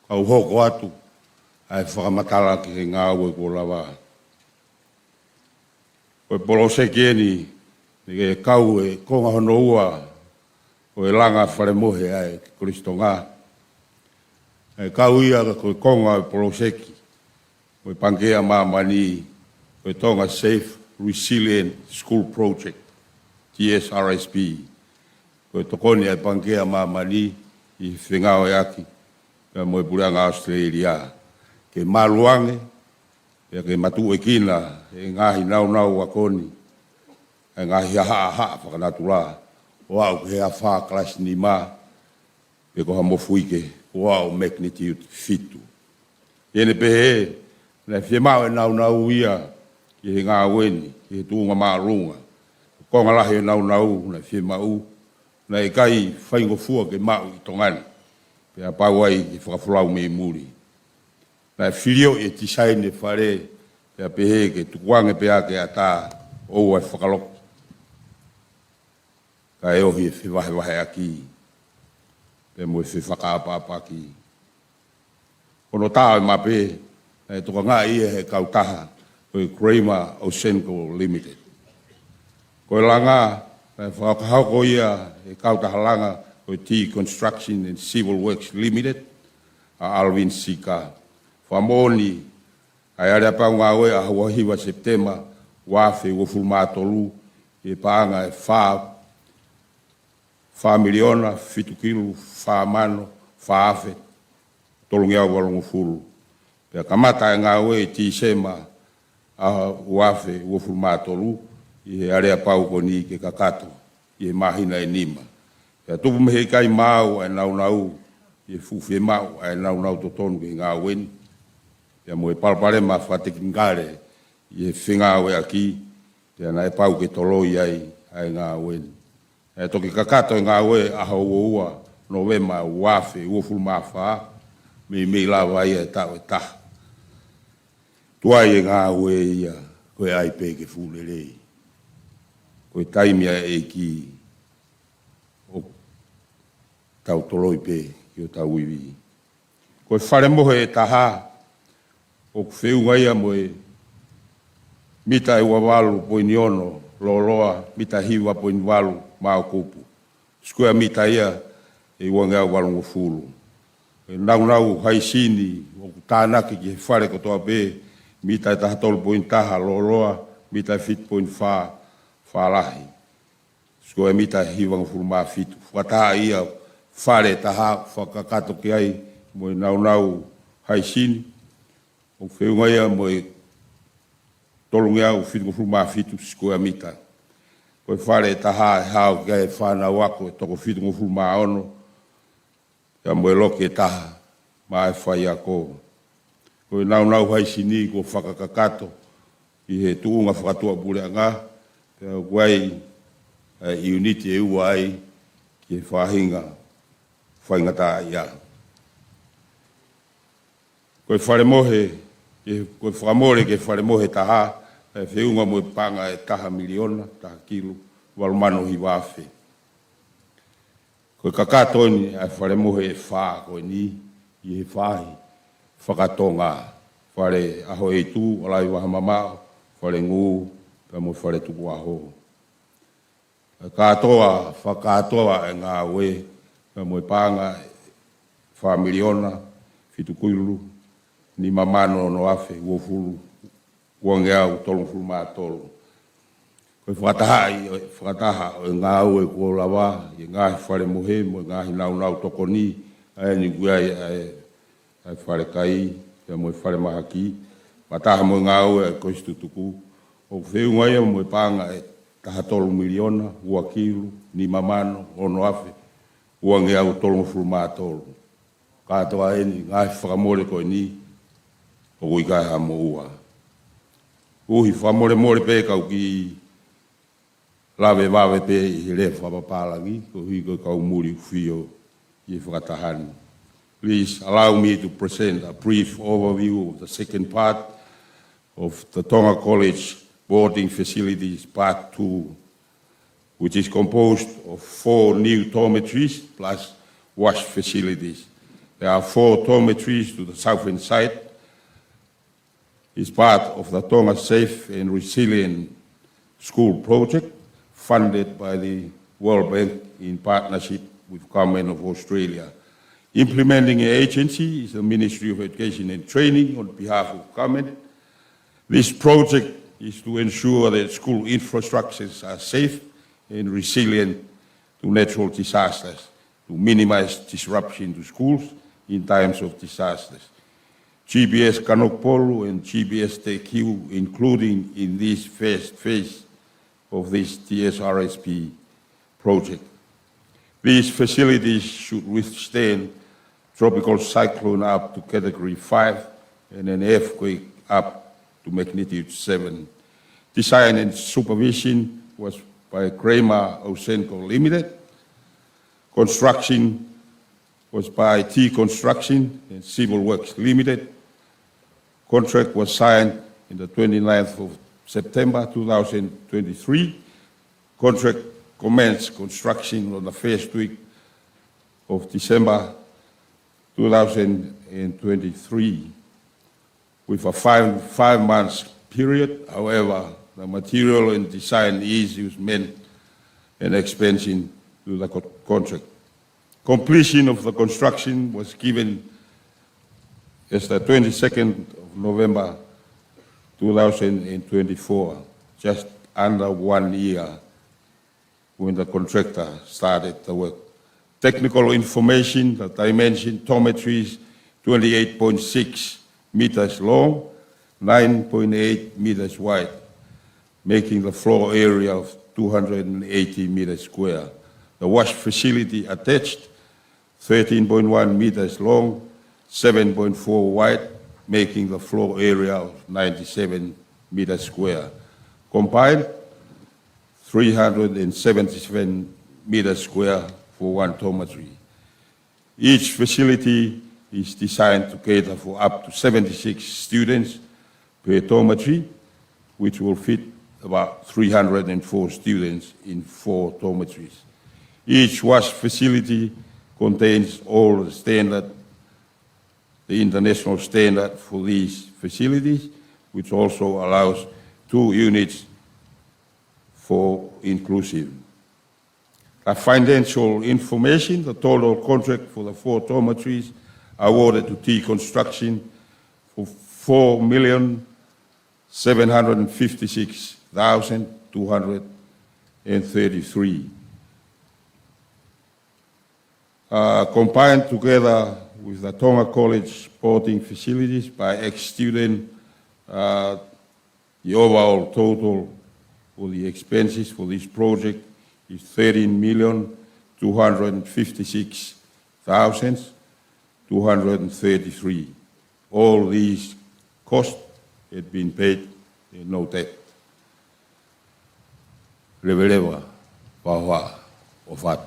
Ka hoko atu ai whakamatala ki he Ngaue ko lava. Ko polo sekeni ni kau e konga hono ua o e Langa whare mohe ai Kolisi Tonga. E kau ia ko konga e poloseki. O e pangea mamani o e Tonga Safe Resilient School Project. TSRSP. O e tokoni e pangea mamani i whengao e aki. Ka mo e puranga Australia. Ke maluange. E ke matu e kina. E Ngaahi nau wakoni. E Ngaahi aha Fakamanatu la. O au ke a wha klasi ni ma, pe ko hamo fuike, o au magnitude fitu. Iene pehe, na fie mau e nau ia, ki he Ngaue ni, ki he tuunga maa runga. Konga lahi e nau, na fie mau, na e kai whaingo fua ke mau i tongani. Pe a pau ai ki whakafulau me i muri. Na e whirio e tisaine whare, pe a pehe ke tukuange pe a ke a tā, ou ai whakaloko. Ka e ohi e whiwahe aki, pe mo e whakapapa ki. Kono tāo e mape, e toka Ngaahi e he kautaha, o e Kramer Oceanical Limited. Ko e Langa, e whakahauko ia e kautaha Langa, o e T Construction and Civil Works Limited, a Alvin Sika. Whamoni, ai are apau Ngaue a Hawahiwa Septemba, wafe o fulmatolu, e paanga e wha miliona, fitu kilu, wha mano, Fakaafe, tolungi au walungu fulu. Pea kamata e Ngaue ti sema a wafe o fulmatolu, i area pau koni ke kakato, i mahina e nima. Pea tupu mehe kai mau e nau, i fufi mau e nau totonu ke Ngaue ni. Pea mo e palpare ma whatekingare, i whingawe aki, pea na e pau ke toloi ai Ngaue ni. E toki kakato e Ngaue a hauoua no wema wafe uofulu mawha me lawa ia e tau e taha. Tuai e Ngaue ia koe ai peke fulerei. Koe taimia e ki o tau toloi pe ki o tau iwi. Koe whare mohe e taha o whiunga ia moe mita e wawalu poini ono loloa mita hiwa poini walu mao kupu. Skua mita ia e wangea walungu fulu. E nau haisini o tānaki ki he whare kotoa pe mita e tahatolu poini taha loloa mita e fit poini whalahi. Skua mita hiwa ngufulu maa fitu. Whataha ia whare taha whakakato ki ai moe nau haisini o whiunga ia moe tolungia o fitu ngufulu maa fitu skua mita. Koe whare taha e hao kia e whanau wako e toko fitu ngufulu maa ono. Ia moe loke e taha maa e whai ako. Koe nau haisini ko whakakakato i he tuunga whakatua pule ngā. Pea guai i uniti e ua ai ki e whahinga whaingata ia. Koe whare mohe, koe whakamore ke whare mohe taha, e whiunga moe panga e taha miliona, taha kilo, walumano hi wafe. Koe kakatoni e whare mohe e wha koe ni, i he whahi, whakatonga, whare aho e tu, alai wahamamao, whare ngu, pia mo whare Tuku'aho. katoa whakatoa e Ngaue mo panga whamiliona fitukuilu ni mamano no afe uofulu uangeau tolu fulu mātolu. Koe whakataha o Ngaue ko lawa i Ngaahi whare mohe mo Ngaahi nau tokoni ai ni guai ai whare kai e mo whare mahaki mataha mo Ngaue ko istutuku o wheu ngai mo panga e taha tolu miliona uakilu ni mamano ono afe uangeau tolu fulu mātolu. Katoa eni Ngaahi whakamore koe ni o uikai ha mo ua. Uhi whamore pe kau ki lawe wawe pe i le whapapalangi, ko hui koe kau muri Afio i whakatahani. Please allow me to present a brief overview of the second part of the Tonga College boarding facilities part 2, which is composed of 4 new dormitories plus wash facilities. There are 4 dormitories to the southern side. Is part of the Tonga Safe and Resilient School project funded by the World Bank in partnership with Government of Australia. Implementing agency is the Ministry of Education and Training on behalf of government. This project is to ensure that school infrastructures are safe and resilient to natural disasters, to minimize disruption to schools in times of disasters. GBS Kanokpolu and GBS TQ, including in this first phase of this TSRSP project. These facilities should withstand tropical cyclone up to category 5 and an earthquake up to magnitude 7. Design and supervision was by Kramer Osenko Limited. Construction was by T Construction and Civil Works Limited. Contract was signed on the 29th of September 2023. Contract commenced construction on the first week of December 2023 with a five months period. However, the material and design issues meant an expansion to the contract. Completion of the construction was given as the 22nd of November 2024, just under 1 year when the contractor started the work. Technical information, the dimension dormitories 28.6 meters long, 9.8 meters wide, making the floor area of 280 meters square. The wash facility attached, 13.1 meters long, 7.4 wide, making the floor area of 97 meters square. Combined, 377 meters square for one dormitory. Each facility is designed to cater for up to 76 students per dormitory, which will fit about 304 students in 4 dormitories. Each wash facility contains all the international standard for these facilities, which also allows 2 units for inclusive. The financial information, the total contract for the 4 dormitories awarded to T Construction for $4,756,233. Combined together with the Tonga College boarding facilities by ex-student, the overall total for the expenses for this project is $13,256,233. All these costs had been paid in no debt. Leveleva, Paula, Ofat.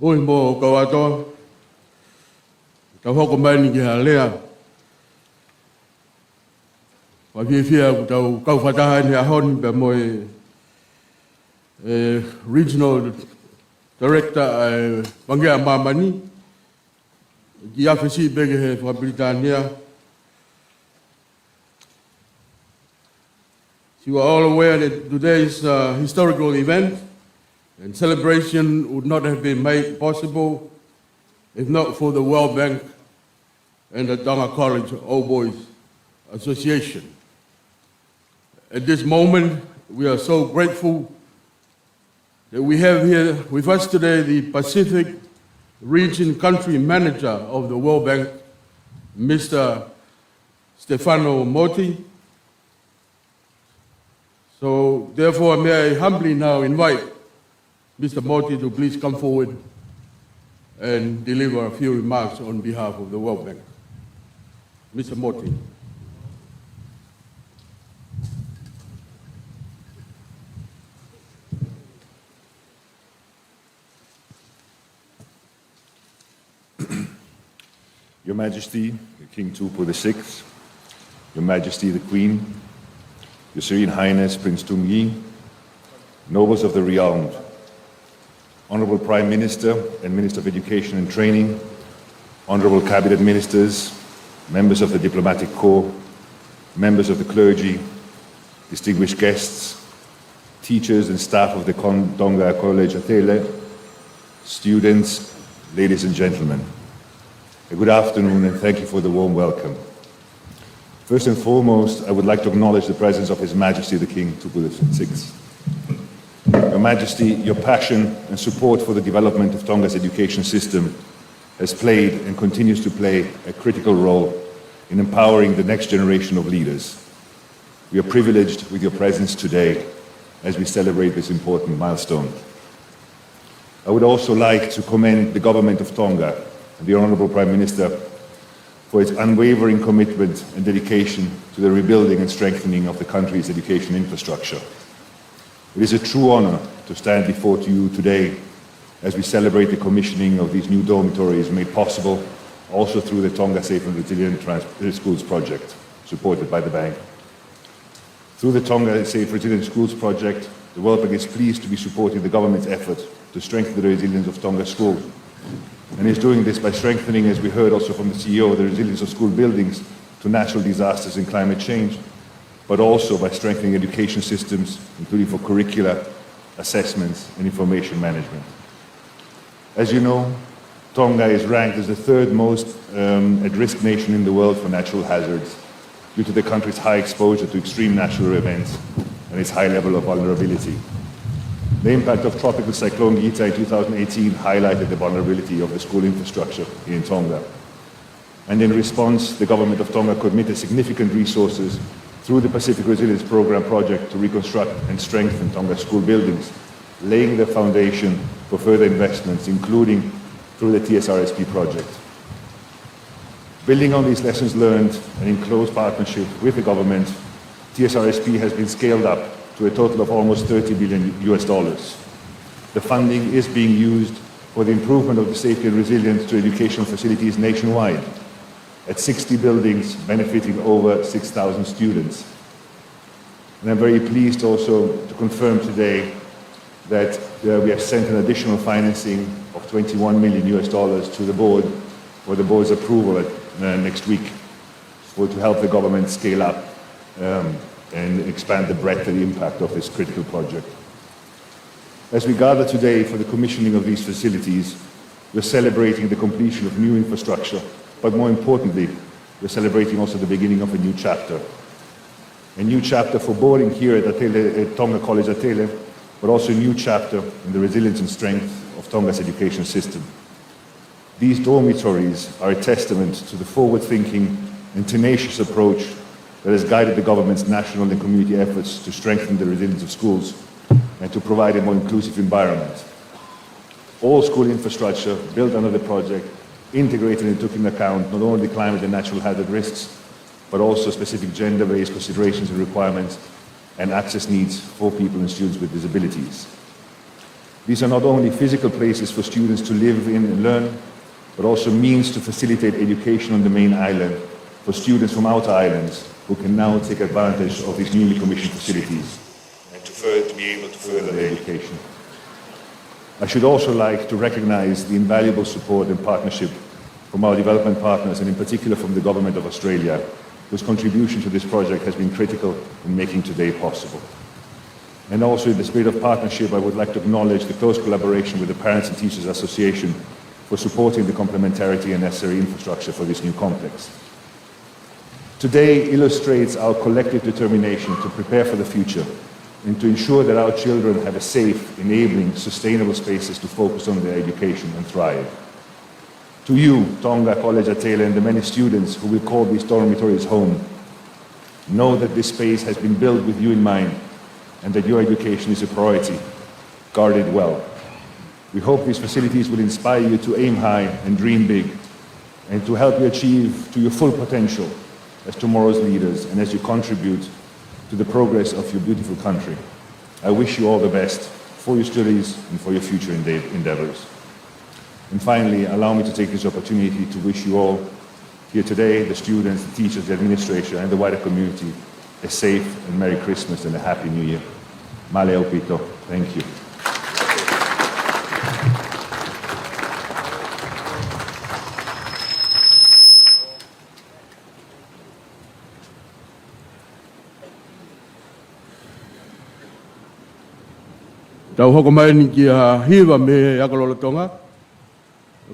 Oi mo kawato, ka hoko mai ni ki halea. Wa fia ku tau kau whataha ni ahon pe moi Regional Director Wangea Mamani, Ki afe si bege he Whakabritania. You are all aware that today's historical event and celebration would not have been made possible if not for the World Bank and the Tonga College Old Boys Association. At this moment, we are so grateful that we have here with us today the Pacific Region Country Manager of the World Bank, Mr. Stefano Moti. So therefore, may I humbly now invite Mr. Moti to please come forward and deliver a few remarks on behalf of the World Bank. Mr. Moti. Your Majesty, King Tupou VI, Your Majesty the Queen, Your Serene Highness Prince Tungi, nobles of the realm, Honorable Prime Minister and Minister of Education and Training, Honorable Cabinet Ministers, members of the Diplomatic Corps, members of the clergy, distinguished guests, teachers and staff of the Tonga College Atele, students, ladies and gentlemen. Good afternoon and thank you for the warm welcome. First and foremost, I would like to acknowledge the presence of His Majesty the King Tupou VI. Your Majesty, your passion and support for the development of Tonga's education system has played and continues to play a critical role in empowering the next generation of leaders. We are privileged with your presence today as we celebrate this important milestone. I would also like to commend the Government of Tonga and the Honourable Prime Minister for its unwavering commitment and dedication to the rebuilding and strengthening of the country's education infrastructure. It is a true honour to stand before you today as we celebrate the commissioning of these new dormitories made possible also through the Tonga Safe and Resilient Schools project, supported by the Bank. Through the Tonga Safe Resilient Schools project, the World Bank is pleased to be supporting the government's effort to strengthen the resilience of Tonga schools, and is doing this by strengthening, as we heard also from the CEO, the resilience of school buildings to natural disasters and climate change, but also by strengthening education systems, including for curricula, assessments, and information management. As you know, Tonga is ranked as the third most at-risk nation in the world for natural hazards due to the country's high exposure to extreme natural events and its high level of vulnerability. The impact of Tropical Cyclone Gita in 2018 highlighted the vulnerability of the school infrastructure in Tonga. And in response, the Government of Tonga committed significant resources through the Pacific Resilience Program project to reconstruct and strengthen Tonga school buildings, laying the foundation for further investments, including through the TSRSP project. Building on these lessons learned and in close partnership with the government, TSRSP has been scaled up to a total of almost $30 billion. The funding is being used for the improvement of the safety and resilience to educational facilities nationwide, at 60 buildings benefiting over 6,000 students. And I'm very pleased also to confirm today that we have sent an additional financing of $21 million to the board for the board's approval next week to help the government scale up and expand the breadth and the impact of this critical project. As we gather today for the commissioning of these facilities, we're celebrating the completion of new infrastructure, but more importantly, we're celebrating also the beginning of a new chapter. A new chapter for boarding here at Atele, at Tonga College Atele, but also a new chapter in the resilience and strength of Tonga's education system. These dormitories are a testament to the forward-thinking and tenacious approach that has guided the government's national and community efforts to strengthen the resilience of schools and to provide a more inclusive environment. All school infrastructure built under the project integrated and took into account not only climate and natural hazard risks, but also specific gender-based considerations and requirements and access needs for people and students with disabilities. These are not only physical places for students to live in and learn, but also means to facilitate education on the main island for students from outer islands who can now take advantage of these newly commissioned facilities and to be able to further their education. I should also like to recognize the invaluable support and partnership from our development partners, and in particular from the Government of Australia, whose contribution to this project has been critical in making today possible. And also in the spirit of partnership, I would like to acknowledge the close collaboration with the Parents and Teachers Association for supporting the complementarity and necessary infrastructure for this new complex. Today illustrates our collective determination to prepare for the future and to ensure that our children have a safe, enabling, sustainable spaces to focus on their education and thrive. To you, Tonga, College Atele, and the many students who will call these dormitories home, know that this space has been built with you in mind and that your education is a priority. Guard it well. We hope these facilities will inspire you to aim high and dream big and to help you achieve to your full potential as tomorrow's leaders and as you contribute to the progress of your beautiful country. I wish you all the best for your studies and for your future endeavors. And finally, allow me to take this opportunity to wish you all here today, the students, the teachers, the administration, and the wider community, a safe and Merry Christmas and a Happy New Year. Male Opito. Thank you. Tau hoko mai ni ki a hiwa me akalolo tonga.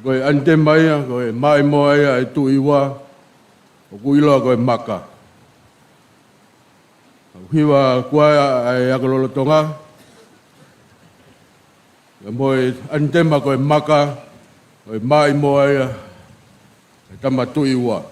Koe ante mai a, koe Moimoi a e tu iwa, o kuiloa koe maka. Hiwa kua a e akalolo tonga. Moe ante ma koe maka, koe Moimoi a e tama tu iwa.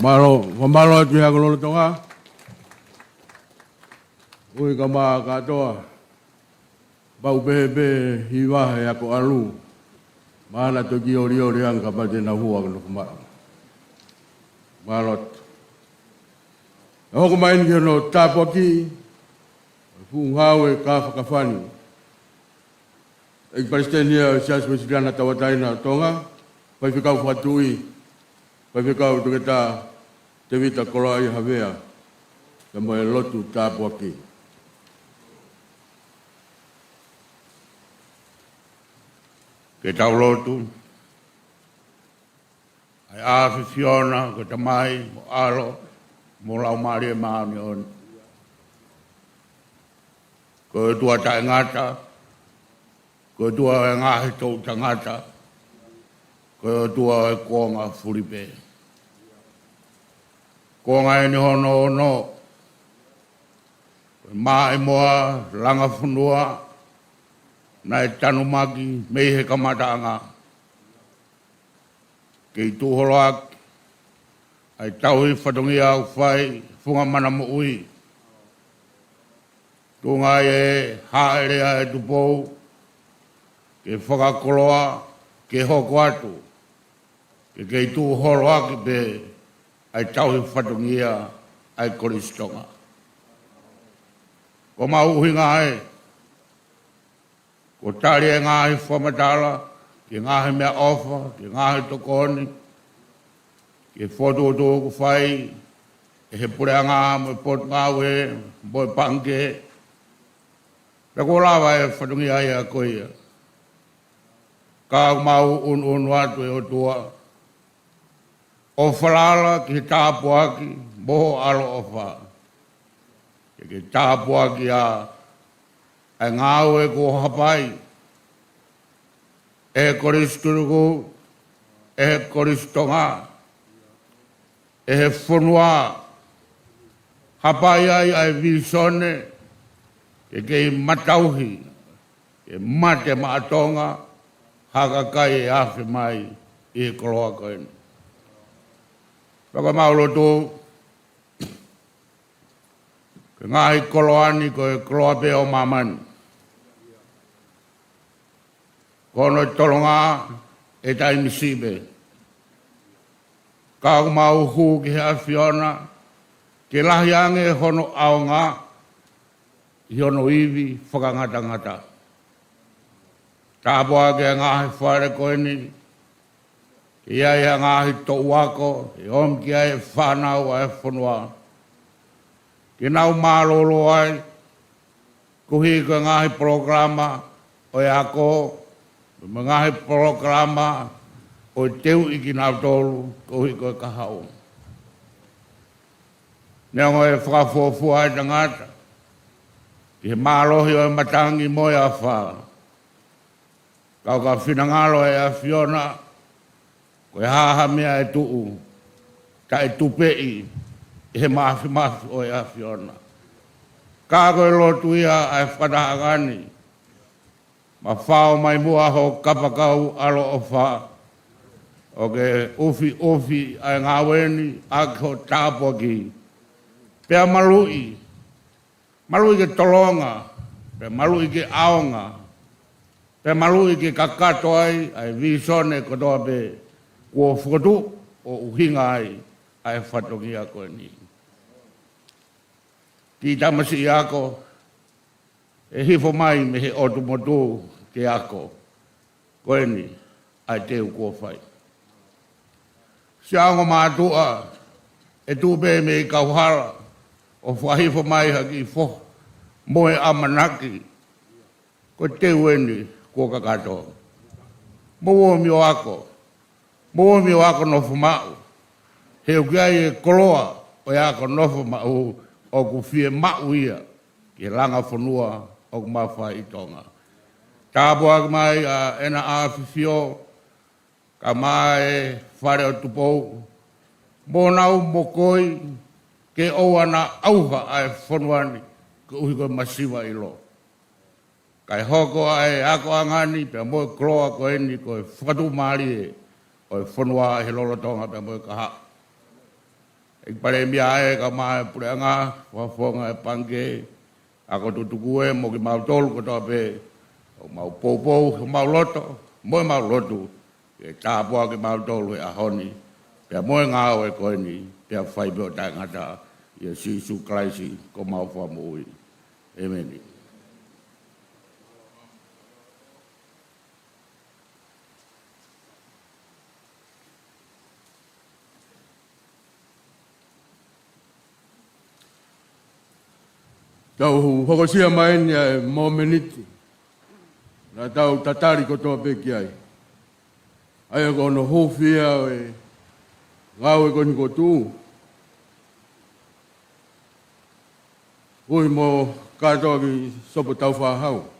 Malo atu hea kololo tonga. Ui ka maa katoa. Bau behe hiwahe ako alu. Mana toki ori anga pate na hua kono kuma. Malot. Hoko maini ki no tapo ki. Ngaue ka Fakafani. Ek Palestinian sias mesiriana tawataina Tonga. Pai fikau fatui. Pai fikau tuketa te vita kolai havea. Te moe lotu tapo ki. Ke tau lotu. Ai Afio Fiona, ke tamai, mo alo, mo lau maari e maani on. Ko tua tae ngata, ko tua e Ngaahi tau tangata, ko tua e konga furipe. Konga e ni hono ono, maa e moa, langa funua, na e tanu maki, mei he kamataanga. Kei tūholo aki, ai tauhi whatongi au whai, funga Manamo'ui. Tunga e haerea e Tupou, ke whakakoloa, ke hoko atu, ke kei tūholo aki pe, ai tauhi whatongi ai Kolisi Tonga. Ko mauhi Ngaahi, ko tari e Ngaahi whamatala, ke Ngaahi mea ofa, ke Ngaahi tokoni, ke whototo ku whai, e he pureanga mo e pot Ngaue, mo e pange, rako lawa e whatungi ai a koia. Ka mau un watu e o tua, o whalala ki he tāpu aki, moho alo ofa, ke tāpu aki a Ngaue ko hapai, e Kolisi turuku, e Kolisi Tonga, e he whunua, hapai ai visone, ke kei matauhi, ke mate maatonga, haka kai e awhi mai i koloa koeni. Waka maulo tō, ke Ngaahi koloani ko e koloa pe o mamani. Kono e tolonga e tai misibe. Ka mau hu ki he Afiona, ke lahi ange hono aonga, i hono iwi whakangata-ngata. Tāpua ke Ngaahi whare koeni, ke iai a Ngaahi tōu ako, e om ki ai whanau a e whanua. Ke nau mālolo ai, kuhi ko Ngaahi programa o e ako, Ngaahi programa o teu iki nau tolu, kuhi ko e kahau. Neongo e whakafuafua ai tangata, ki he mālohi o e matangi mo e a wha. Kau ka whinangalo e a Fiona, ko e haha mea e tuu, ka e tupei, e he mafi o e a Fiona. Ka ko e lotu ia ai whanahangani, ma whao mai mua ho kapakau alo o wha, o ke Huufi ai Ngaue ako tāpua ki. Pea malui ke tolonga, pea malui ke aonga, pea malui ke kakato ai visone kotoa pe kua whukotu o uhinga ai whatongi ako ni. Ki tamasi ako, e hifo mai me he otumotu ke ako, koeni ai teu kua whai. Siango mātua, e tūpe me i kauhara, o whahifo mai haki fo, moe amanaki, ko teu eni kua kakato. Moe mio ako no fumau, he ukiai e koloa, o e ako no fumau, o ku fie mau ia, ki langa whanua, o ku mawha i Tonga. Tāpua mai a ena Afio, ka mai whare o Tupou, mōnau mokoi, ke oana auha ai whanuani, ke uhi koe masiwa i lo. Kai hoko ai ako angani, pia moe kloa koeni, koe whakatu maari e, o e whanua he lolo tonga, pia moe kaha. Ik pare mia e ka mai pureanga wa fonga e pange ako tutukue mo ki mau tol ko tope o mau popo o mau loto mo mau loto e tapo ki mau tol e ahoni pe mo Ngaue Koini pe fai bo ta ngata ye sisu Kolisi ko mau fa moi amen. Tau hokosia mai ni mo meniti. Na tau tatari ko tō peki ai. Ai ko no Huufi e Ngaue Koini ko tū. Ui mo katoa ki sopo tau whahau.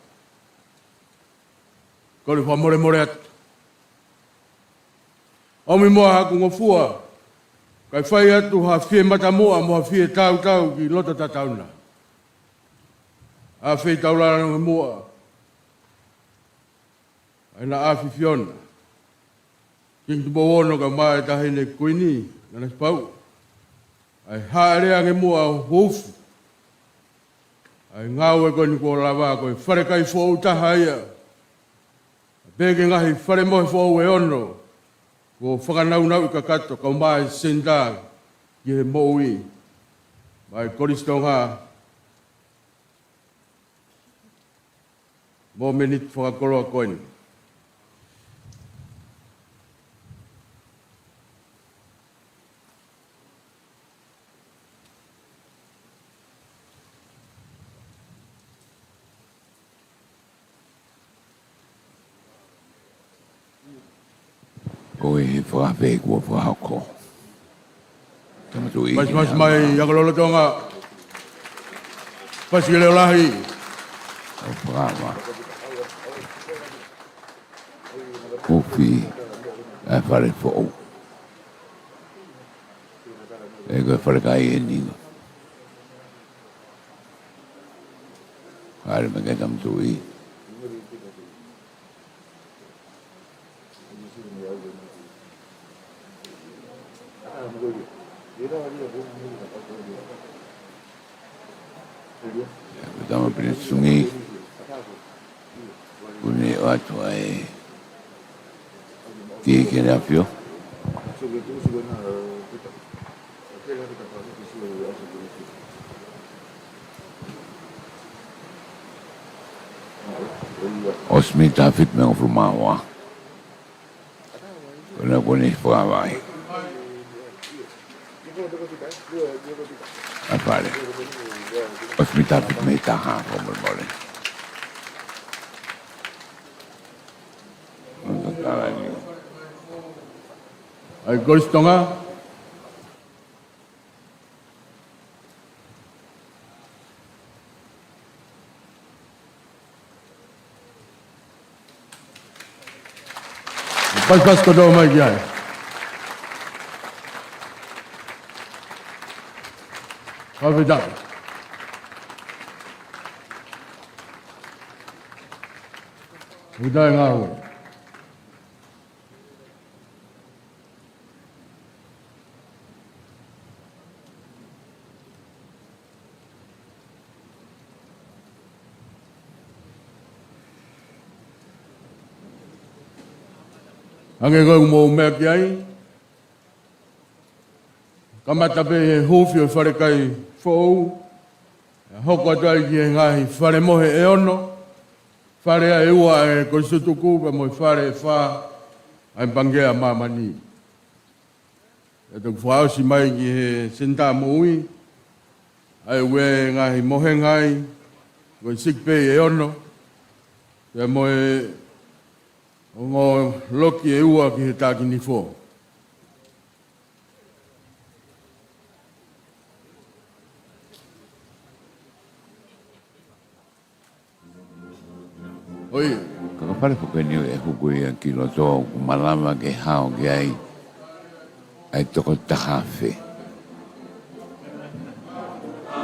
Kore wha more more atu. Omi moa haku ngofua. Kai whai atu ha fie matamoa mo ha fie tau ki lota tatauna. A fei taulara nga mua. Ai na afi fiona. King Tupou ono ka mai tahine Kuini, Nanasipau'u. Ai haarea nge mua Huufi. Ai Ngaue Koini ko lava ko whare kai fōu taha ia. Pēke ngahi whare mohe fōu e ono. Ko whakanau i ka kato ka mai senda ki he Moimoi. Mai Kolisi Tonga. Mo menit whakakoroa Koini. Ko e Fakaafe kua whahako. Tamatui. Mas mai yakalolo tonga. Pasi leo lahi. O whakama. Huufi e whare fōu. E koe whare kai e ninga. Whare me kai tamatui. Tama pina Tungi. Kuini o atua e kene Afio. Osmi tafit me o frumawa. Kuna kuni whakawai. Apare. Osmi tafit me taha komol. Ai Kolisi Tonga. Pas ko do mai jai. Havidar. Udai Ngaue. Ange ko mo me ai. Kamata pe Huufi o whare kai fōu. Hoko atai ki Ngaahi whare mohe e ono. Whare a eua e Kolisi tuku pa mo whare wha ai pangea mamani. E tuk whaosi mai ki he Manamo'ui. Ai ue Ngaahi mohe ngai. Ko sikpe e ono. E mo e o ngō loki e ua ki he tākini fō. Oi. Kakapare whakani e hukui a ki loto malama ke hao ki ai toko Fakaafe.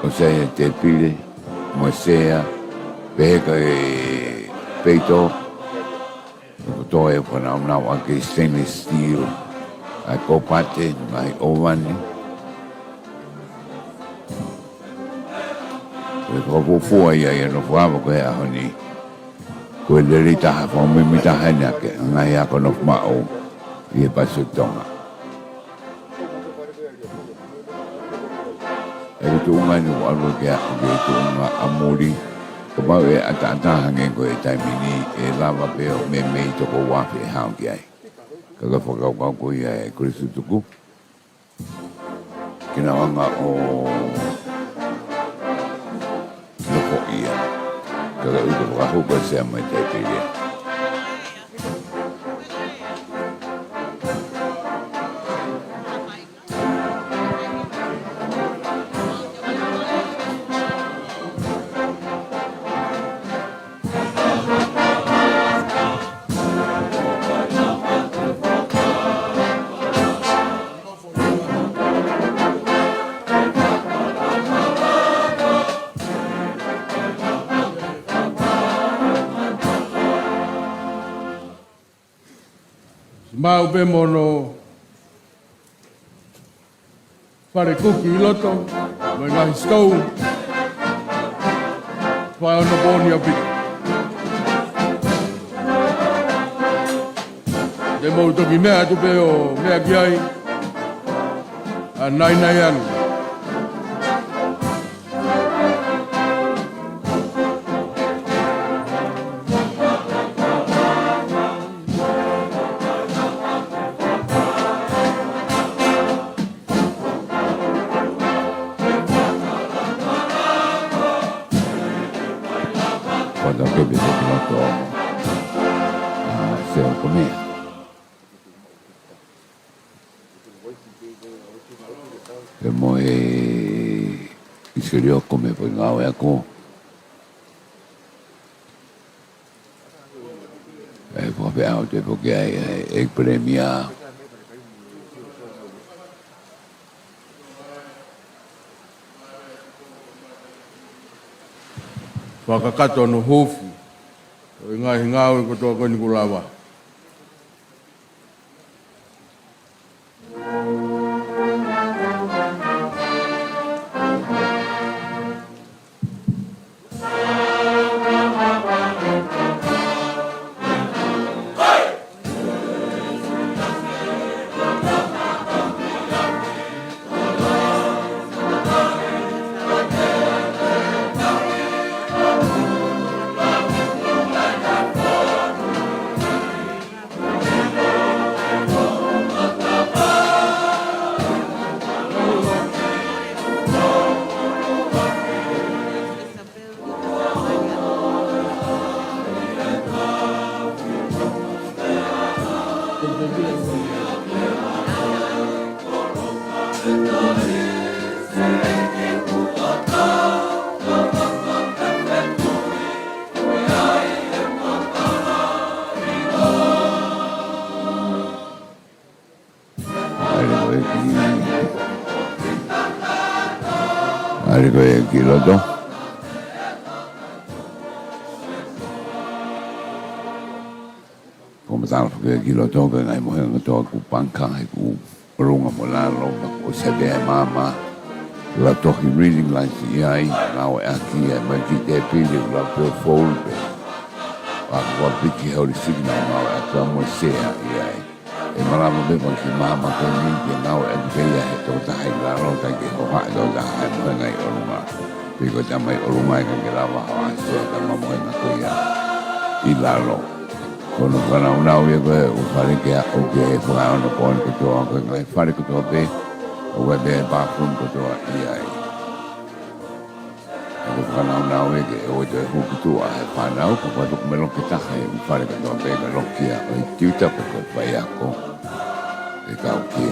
O sei te pile, mo sea, peka e peito, to e whanau-nau a ke stainless steel, ai kopate, mai ovani, ko fo ia no fo ko ya honi ko le rita fo mi ta hanya ke ngai ya ko no ma'u ia pasu Tonga e tu ngai no alu ke tu nga amuri ko ba e ata hange ko e taimini e lava pe me to ko wa pe ha ki ai ka fo ko ia e Kolisi tuku kina wanga o loko ia kada uko wako ko se mai te pili Mau pe mono fare kuki loto mai Ngaahi stou fa ono boni api de mo to ki mea tu pe o mea ki ai a nai anu Iskerio come poi Ngaue ako. Proprio auto perché è premia. Fakakato no Huufi. Ngaue ko to ko ni kulawa. Arrivo Keynote. Como tal, porque Keynote que ngai mo hanga to ku panka ku runga mo la lo ko se be mama la to reading like ai now aqui é mais que te pili la po fold a ko piki ho signal now a to mo se ai e mara mo be mo ki mama ko ni ke now e ke ya to ta hai la lo ta ke ho ha do da hai mo ngai o ma piko ta mai o ma ke la wa ha se ta mo mo na ko ya i la lo kono kana una o ye ko o fare ke o ke ko a no ko ko to ko ngai fare ko to be o we be ba fun ko to ai ko kana una o ye o je hu ko to a pa na ko ko me lo ke ta hai fare ko to be lo kia o ti ta ko pa ya ko e ka o ke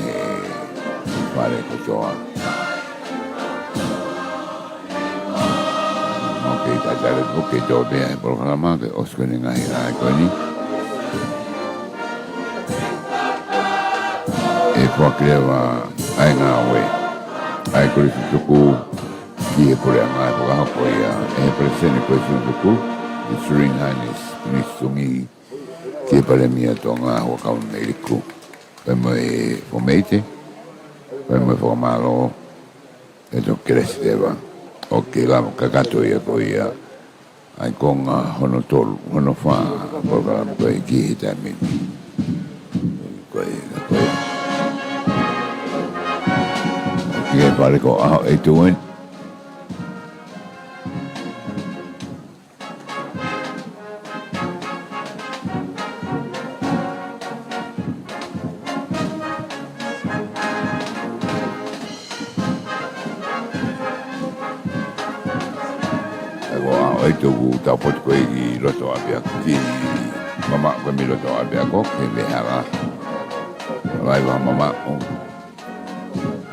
fare ko to a no ke ta dale ko ke to be programa ke os ko ni ngai ai ko ni kwa krewa ai Ngaue ai Kolisi Tupou ki e pore ngai ko hapo ia e presene Kolisi Tupou di Serene Highness ni Tungi ki e pare mia tonga ho ka Ameriku pe mai o meite pe mai fo malo e to cresceva o ke lama kakato ia ko ia ai konga hono tolu hono wha koka koe ki he tai mini koe ki e pare ko aho e tuen Tuku tapot ko i loto abia ki mama ko mi loto abia ko ke me hala vai va mama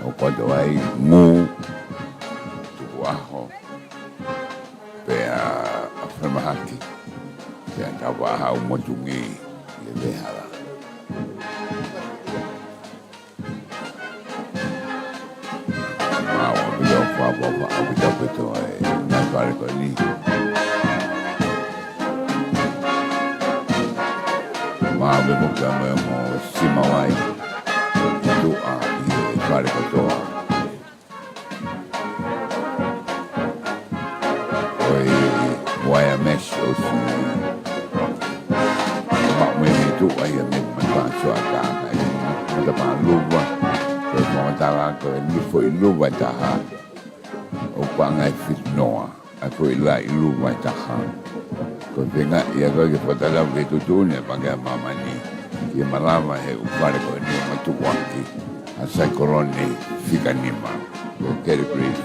o quando vai mu Tuku'aho pe a Famahaki pe a tava o mo Tungi e me hala o mi o fa o mi tapeto e na pare ko ni Mawe moka mo simawai doa i pare ko doa oi wai a mesh o si ma me tu ai me pa so aka ai ma pa luva ko mo ta ko ni foi luva ta ha o pa ngai fit noa ai foi la luva ta ha ko venga ia ko ke patala ke tutune paga mama ni ke malama he upare ko ni matuaki a sakoroni fikanima ko kere grade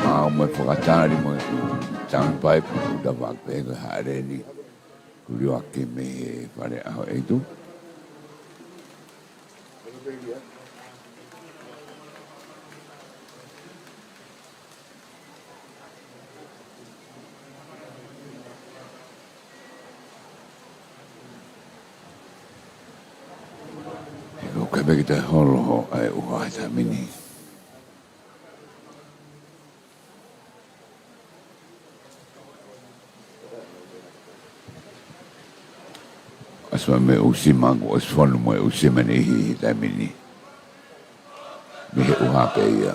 5 mo fogatari mo town pipe da va pega hareni kurio ake me pare a etu Kaya kita holo ay uhay sa mini. Asma me usimang o asfono mo usimanihi sa mini. Mihe uhape iya.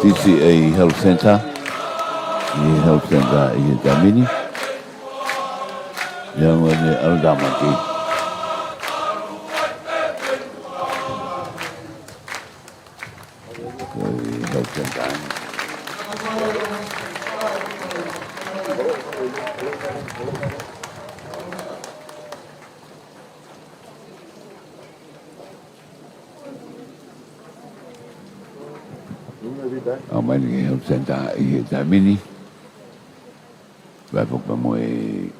TCA Health Center, Health Center i Tamini, yang ada Aldamati. Health Center. Aman ni Health Center i Tamini. Bapak pemui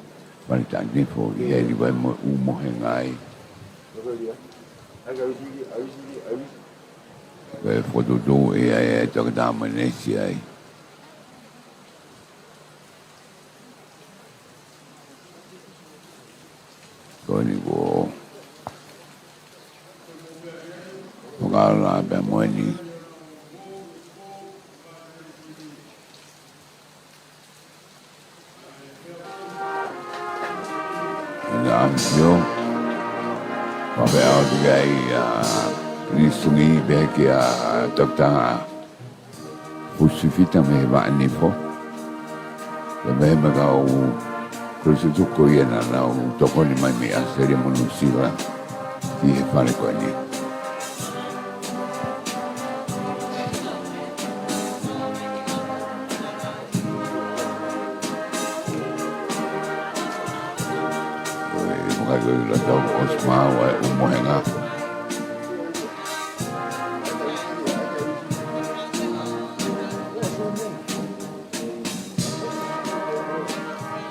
wanita ni for hari bapak umur Ngaahi. Bapak foto tu Tongatapu Majesty. Kau ni ko Fakalakalaka pemui. Afio Afio juga ni Tungi behagia dokter Huufi me va nifo me magau Kolisi tuko yana na toko ni mai me aseri monusila ki he pare ko ni Waka koe la tau o smau ai umohenga.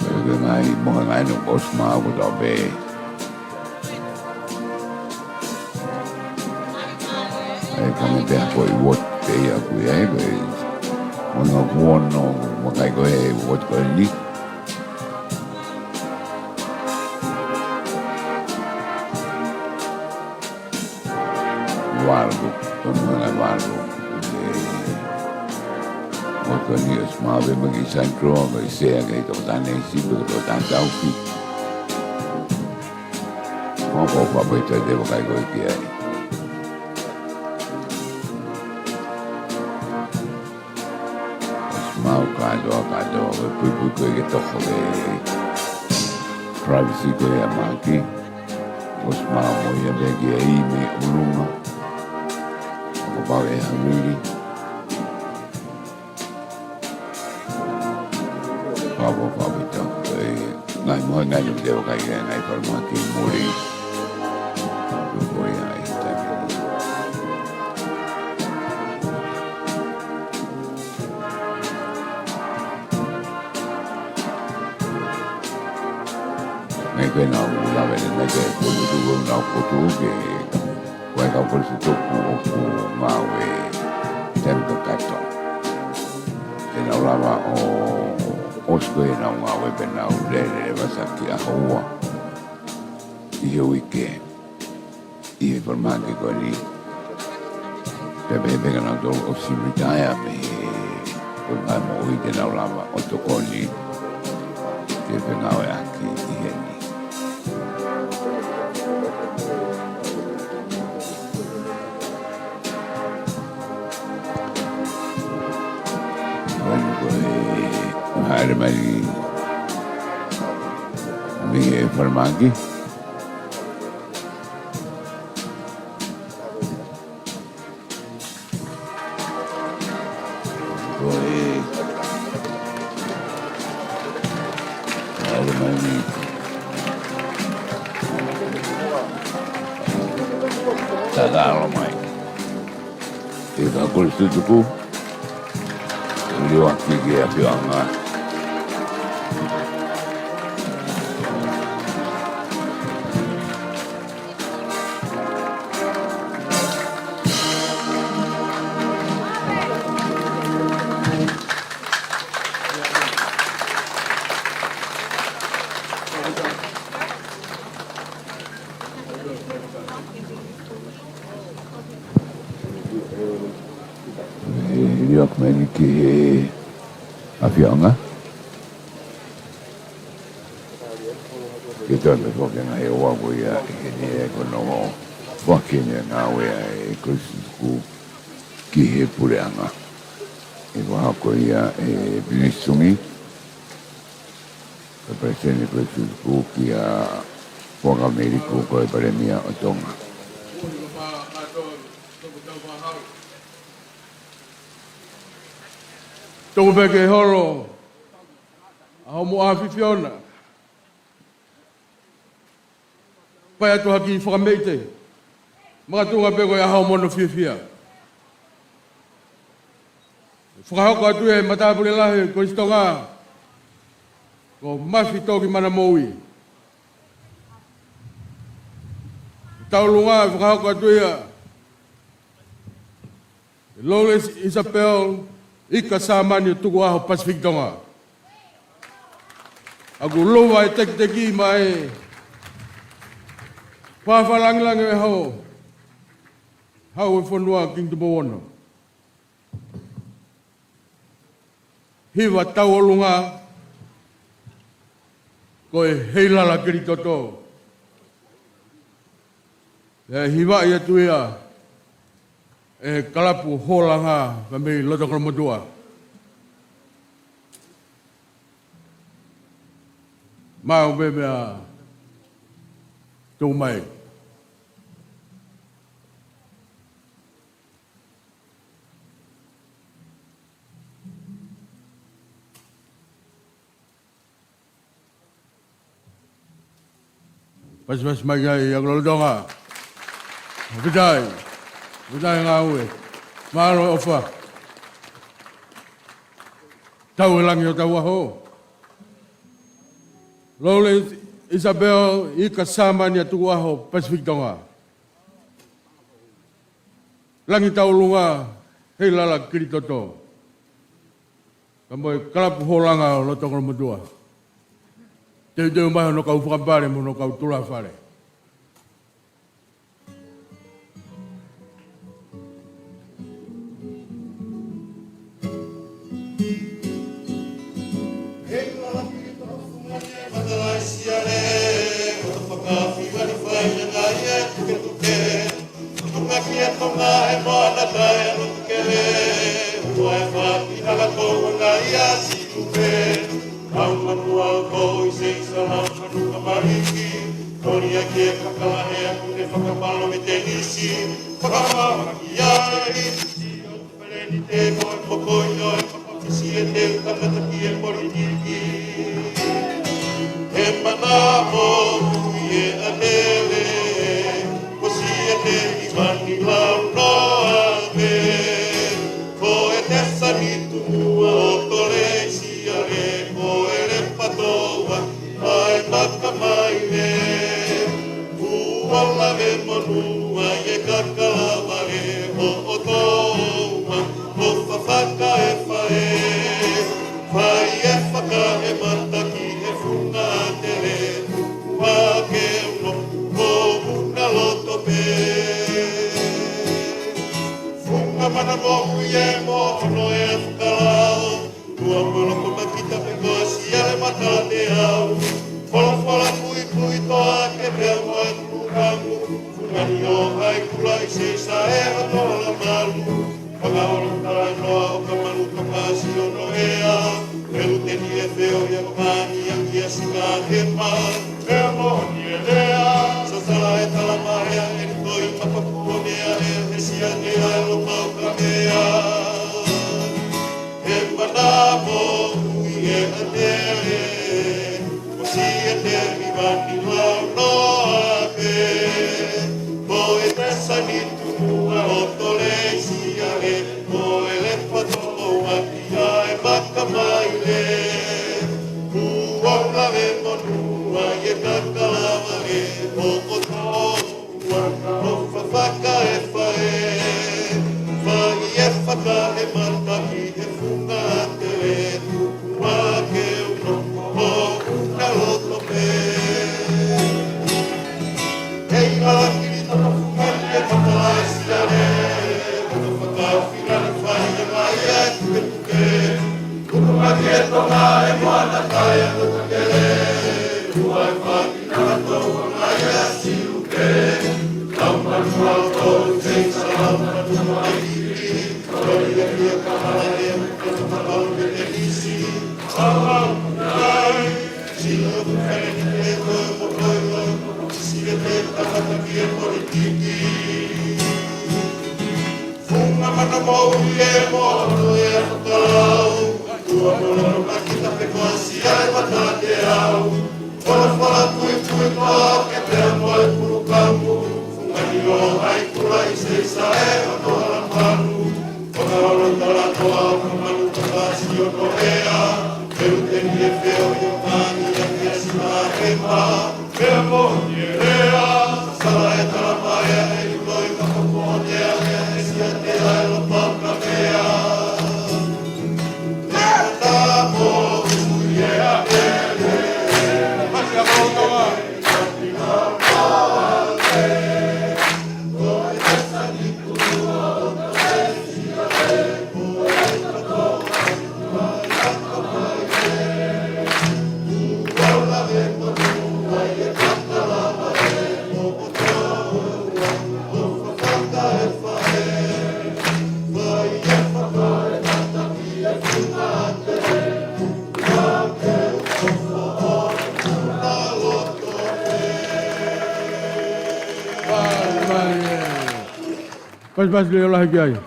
Koe ngai mohenga ino o smau ko tau be. Ai kame pēha koe wot pēia koe ai koe. Ona kuono wakai koe wot koe ni. Wargo, como la wargo. Moto ni osmave magi sankro, magi sea que to tane sipo to tan taufi. Mopo papo ito de wakai koe ki ai. Osmau kado, pui koe ke toho de privacy koe a maki. Osmau mo ia begi ai me ulunga. About it, really. Probably don't. Ngai mo ngai no deo kai ngai par ma ki muri. Before I time. Ngai ko na la vele ngai ko tu na ko tu ke. Wai ka Kolisi Tupou ku Ngaue tenka kato. Tena ulawa o osko e na Ngaue pena ulele wasaki a hoa. Ihe wike. Ihe formake ko ni. Pepe pega na tolo o simitaya me. Ko Manamo'ui tena ulawa o tokoni. Kepe Ngaue aki ihe ni. Ada mari ni farmagi ada mari tagalo mai kita Kolisi Tupou liwat lagi Afio Ngaahi. Liwat mai ki Afio Ngaahi. Kita me foke na e wa ko ya ni ko no foke ni Ngaue e Kolisi Tupou ki he pureanga. E wa ko ya e Tungi. O presidente Kolisi Tupou ki a Fakamanatu ko e premia o Tonga. Tōku peke horo, a mo Fiona. Pai atu haki whakameite. Mga tunga peko e ahau mono whiwhia. Whakahoko atu e matapule lahi ko Tonga. Ko mafi toki Manamo'ui. Taulunga whakahoko atu ia. Loles Isabel ika samani Tuku'aho Pacific Tonga. Aku loa e teki mai Fakalangilangi e hau e whanua King Tupou. Hiwa tau olunga ko e heilala kiri toto. E hiwa ia tuia e kalapu holanga pamei loto kromotua. Mau bebea tau mai. Pas mai ai ang lolodonga. Bidai Ngaue. Malo ofa. Tau langi o Tuku'aho. Lole Isabel I kasama ni Tuku'aho Pacific Tonga. Langi tau lunga hei lala kiritoto. Kamoy kalapu holanga lo tongol mudua. Teu mai no kau whakapare mo no kau tula whare. Manamo'ui Atele, Atele Imani Launoave, Poetessa Nitua Otolesiare, Poere Patoa, Ai Fakamaile, Uolave Monua, Yekakalaware, Otoa, Fakaafe, Fakae Mataki, Funga Atele, Tuku'aho, Funga Lotope. Funga Manamo'ui mo'ono Fakalakalaka, tua moloko makita pekosi ale matate au. Fola pui toa ke pea moe tukamu, funga ni o hai kula I se sa e hatola malu. Pagaolo tala noa o kamalu kapasi o noea, pelu te ni e feo ia kani a kia singa he ma, pea moho ni e lea, sa sala e tala mahea e ni toi mapapua mea e hesia ni a e lo mau kamea. He Manamo'ui Atele, Atele Imani Launoave, Poetessa Nitua Otolesiare, Poele Patoa Ia e Fakamaile, Uolave Monua Yekakalaware, Otoa, Fakaafe, Fakae Mataki, Funga Atele, Tuku'aho, Funga Lotope. Hei alaki tona funga ni e whakalaisiare, Fakaafe whai e mai e tuke. Tukumaki e tonga e moana kai e tukele, Tua e whakina toa mai e siuke. Laumanu au tolu teisa laumanu mai iri, Tori e kia kahara e mukata malau me te isi. Alau nai, silo kukere ni te koe mo koe, Sile te takata ki e politiki. Funga Manamo'ui e mo'ono e Fakalakalaka, tua moloko makita pekosi ale matate au. Fola pui toa ke pea moe tukamu, funga ni o hai kula I se sa e hatola malu. Pagaolo tala noa o kamalu kapasi o noea, pelu te ni e feo i o kani a kia singa he ma, pea moho ni e lea, sala e tala maea e ni toi makapotea e hesia te ai lo pau kamea. Manamo'ui Atele, Masia Paula. Pas le lah kiai.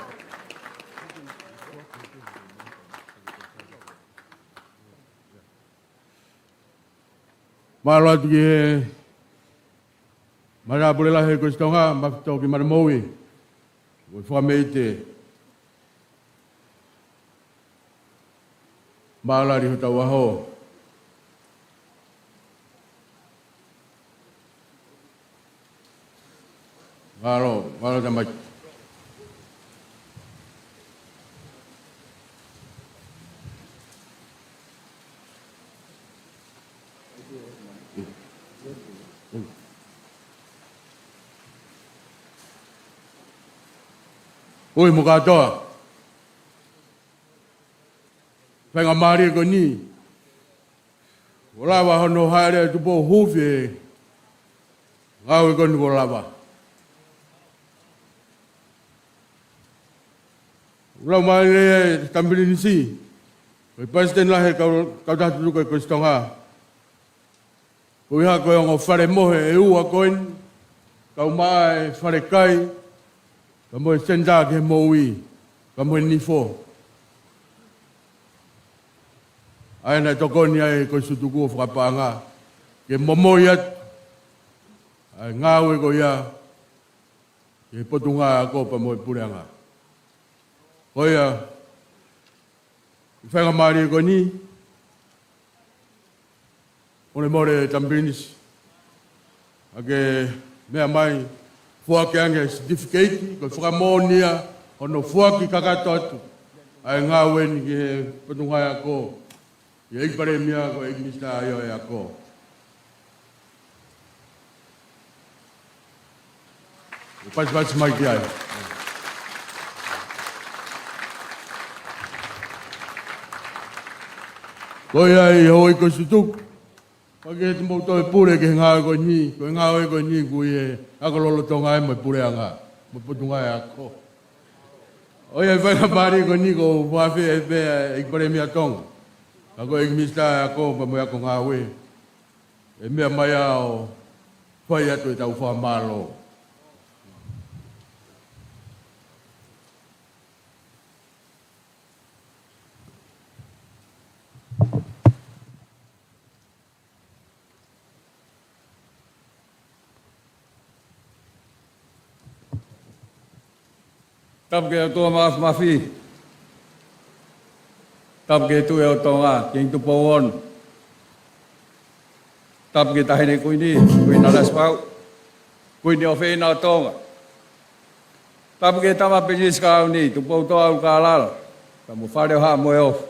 Malu ati Mara pule la he ko Tonga ma to ki Manamo'ui. Wo fa meite. Mala ri Tuku'aho. Malo tamai. Oi mo katoa. Whenga maari ko ni. Wala wa hono haere Tupou Huufi. Ngaue ko ni wala wa. Wala maari tambili nisi. Koi pasten la he kau tatu tuko ko Tonga. Koi ha ko ngo fare mohe e ua koin. Kau mai fare kai. Kamoe senda ke moui, kamoe nifo. Aina tokoni ai ko sutuku whakapanga. Ke momoi at, ai Ngaue ko ia, ke potunga ako pa moe pureanga. Koia, whenga maari ko ni, one more tambinis. Ake mea mai, fuaki ange certificate, ko whakamonia, ono fuaki kakatotu. Ai Ngaue ni ke potungai ako. Ke ikpare mia ko ikmista ayo e ako. Pas mai ki ai. Ko ai hoi ko sutuk. Pake te mauto e pure ke Ngaue ko ni, ko Ngaue ko ni ku e ako lolo tonga e mai pure anga, mo potunga e ako. Oia whainga maari ko ni ko Fakaafe e pea ik pare mea Tonga. Ako ik mista ako pa mo ako Ngaue. E mea mai ao whai atu e tau whamalo. Tapke tua maaf maafi. Tapke tu e o Tonga, king Tupou on. Tapke tahine Kuini, Kuini Nanasipau'u. Kuini o whina o Tonga. Tapke tama penis ka ni, Tupou toa u ka alala. Kamu whare ha moe of.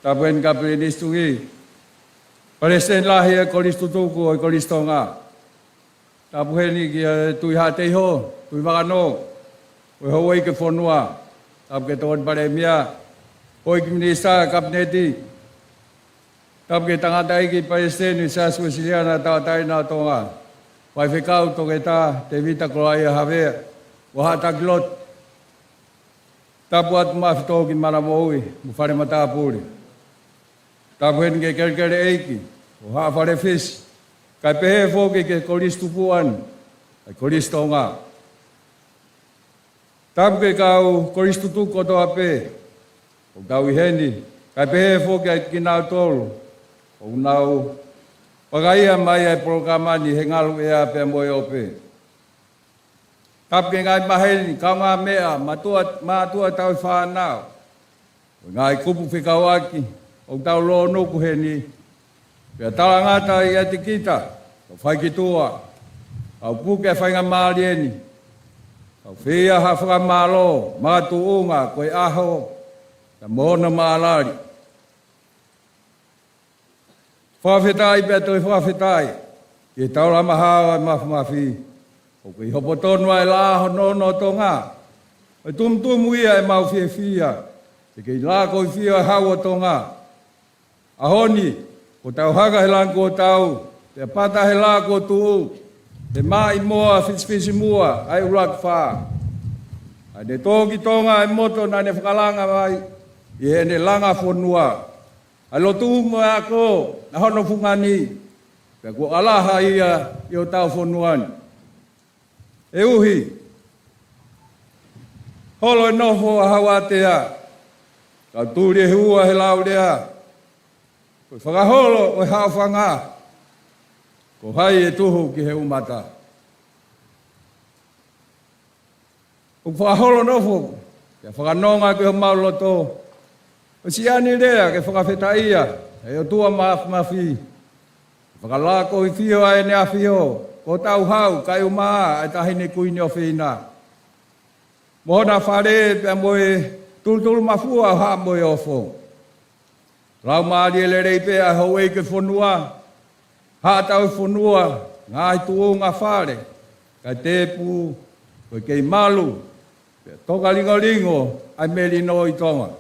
Tapken ka penis Tungi. Paresten lahi e Kolisi tutuku o Kolisi Tonga. Tapu heni ki tui ha teiho, tui wakano. Oi hoi ke whanua, tap ke ton pare mia, hoi ki minista kabineti, tap ke tangata iki Palestine, sa Suesiliana tau taina Tonga, wai whekau toke ta, te vita koloai hawe, waha taklot, tapu atu mawhito ki Manamo'ui, mu whare matapuri. Tapu hen ke kerkere eiki, waha whare fish, kai pehe whoki ke Kolisi Tupuan, ai Kolisi Tonga. Tapu ke kau Kolisi tutuku o toa pe, o kau iheni, kai pehe whoki ai kinau tolu, o unau, pagaia mai ai programani he ngalu ea pe moe ope. Tapu ke ngai maheni, kau ngā mea, mātua tau i whanau, o ngai kupu whikau aki, o tau loo nuku heni, pia tala ngata i ati kita, o whai ki tua, au puke whainga maalieni, au whia ha whakamalo, mātu unga, koe aho, ta mōna maalari. Whawhetai pia toi whawhetai, ke taura mahawa mawhi, o koe hopo tonu ai laho nono Tonga, o tumtumu ia e mau whia, te kei lako i whia hawa Tonga. Ahoni, o tau haka he lanko o tau, te pata he lako tuu, te mai moa whisi mua, ai urak wha. Ai ne tōki Tonga e moto na ne whakalanga mai, i he ne langa whanua. Ai lo tuu mua ako, na hono fungani, pe ko alaha ia i o tau whanuani. E uhi, holo e nofo a hawatea, ka tūri e hua he laurea, ko whakaholo o e hawhanga, ko hai e tuhu ki he umata. O whaholo nofo, ke whakanonga ke o mauloto. O si ani rea ke whakawhetaia, e o tua mafi. Whakalako i fio ai ne Afio, ko tau hau, kai o maa, e tahine Kuini o whina. Mohona whare, pia moe, tultul mafua ha moe ofo. Rau maari ele reipe a hau eike whonua, ha tau whonua, Ngaahi tuo ngā whare, kai tepu, koe kei malu, toka ringo, ai meri no i Tonga.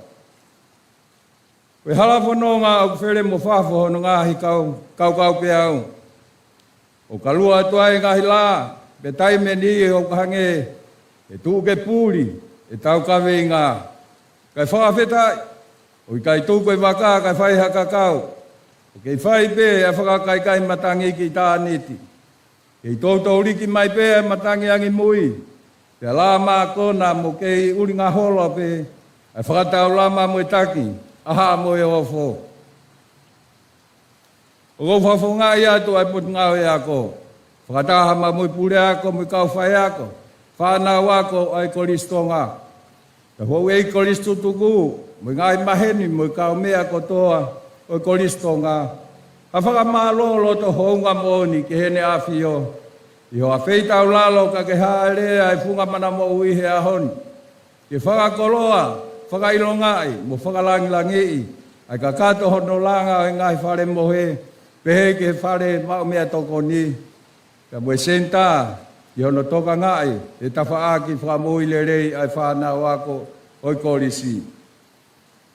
Koe hala whanonga au where mo whawho hono Ngaahi kau pe au. O kalua atuai Ngaahi la, pe taime ni o kahange, e tuu ke pūri, e tau kawe i ngā. Kai whakawhetai, o i kai tū koe waka, kai whai haka kau. O kei whai pe, a whakakai matangi ki tā niti. Kei tōtou riki mai pe, a matangi angi mui. Pea la maa kona mo kei uri ngā holo pe, a whakatau la maa mo i taki, aha mo e ofo. O kou whawho ngā i atu ai putu Ngaue ako. Whakataha ma mo i pure ako, mo i kau whai ako. Whanau ako ai Kolisi Tonga. Ka hou ei Kolisi Tuku'aho, mo i Ngaahi maheni, mo i kau mea kotoa o Kolisi Tonga. Ka whakamalo loto hounga moni ke hene Afio. I hoa wheitau lalo ka ke haelea e Funga Manamo'ui he ahoni. Ke whakakoloa, whakailongai, mo Fakalangilangi. Ai ka kato hono Langa e Ngaahi whare mohe, pehe ke whare mau mea toko ni. Ka mwe senta, i hono toka Ngaue, e tawhaaki whakamui le rei ai whanau ako oi Kolisi.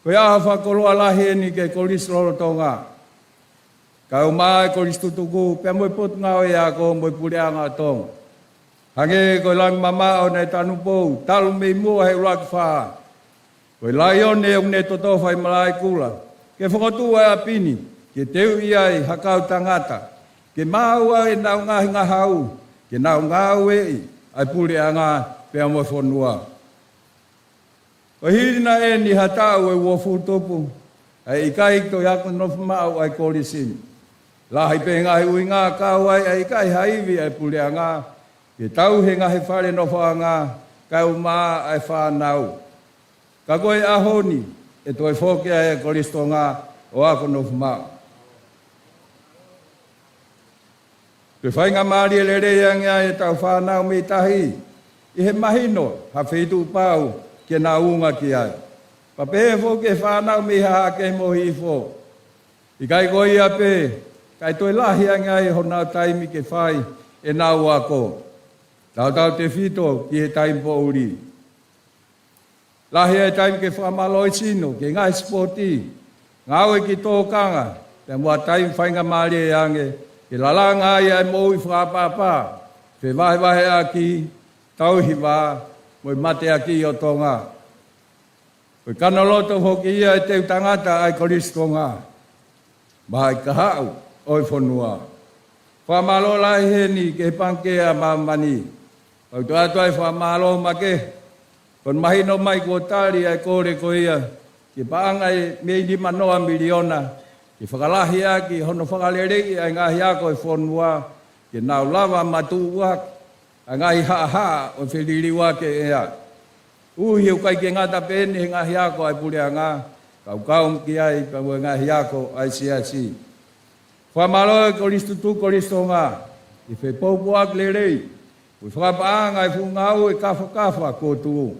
Koe aha whakoloa lahi ni ke Kolisi loro Tonga. Ka umai Kolisi Tuku'aho, pia moi putu Ngaue ako, moi pureanga Tonga. Hange koe lang mama o nei Tupou, talu mei mua he ulaki whaa. Koe lai o ne ne toto whai malai kula. Ke whakatua e apini, ke teu iai hakau tangata. Ke maua e nau Ngaahi ngahau, ke nau Ngaue ai pureanga pia moi whanua. Koe hirina e ni hatau e uofu tupu, ai ikai to yako nofu mau ai Kolisi. Lahi pe Ngaahi ui ngā kau ai ikai haivi ai pureanga, ke tau he Ngaahi whare no whaanga, kau maa ai whanau. Ka koe ahoni, e toi whoke ai Kolisi Tonga o ako no whamau. Te whainga maari e le reanga e tau whanau me tahi, i he mahino, ha whitu pau, ke nā unga ki ai. Pa pe whoke whanau me ha ke mohi i who. I kai koe ia pe, kai toi lahi anga e honau taimi ke whai e nau ako. Tau te whito ki he taimi po uri. Lahi e taimi ke whamaloi sino, ke Ngaahi spoti, Ngaue ki tōkanga, te mua taimi whainga maari e ange, ke lalanga ai ai moui whapapa, pe vahe aki, tauhiwa, moi mate aki o Tonga. Koe kanoloto hoki ia e teu tangata ai Kolisi Tonga. Mahai kahau, oi whanua. Whamalo lai heni ke pankea mamani. Pau tu atuai whamalo make. Kon mahino mai kua tari ai kore ko ia. Ke paangai mei ni manoa miliona. Ke whakalahi aki hono whakalerei ai Ngaahi ako e whanua. Ke nau lava matu wak. Ai Ngaahi haa o whiriri wake ea. Uhi ukai ke ngata pene Ngaahi ako ai pureanga. Kau ki ai pa mo Ngaahi ako ai siasi. Whamalo Kolisi Tuku'aho Kolisi Tonga. I whepaupu ak lerei. Ui whakapaanga ai Fungau e kafa kotu.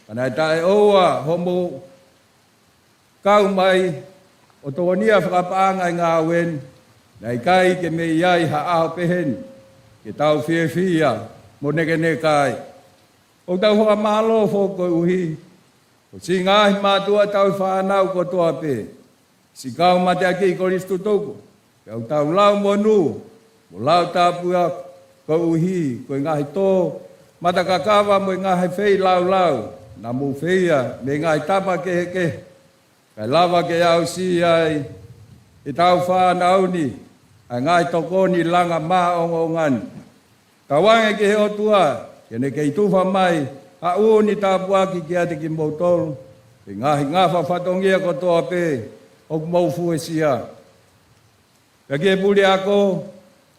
Kana e tae oa homo kau mai o towania whakapaanga ai Ngaue. Nei kai ke me iai haa pehen. Ke tau whia mo neke kai. O tau whakamalo whoko uhi. O si Ngaahi mātua tau whanau kotoa pe. Si kau mate aki Kolisi Tuku'aho. Kau tau lau monu. Mo lau tāpua ko uhi. Koe Ngaahi tō. Matakakawa mo Ngaahi whei lau. Na mu whia me Ngaahi tapa ke. Kai lava ke au si ai. I tau whanau ni. Ai Ngaahi tokoni langa maa ongongan. Tawange ke he otua. Kene kei tuwha mai. Ha uni tāpua ki ate ki motol. E Ngaahi ngawha whatongia kotoa pe. O kumaufu e sia. Kaki e puli ako.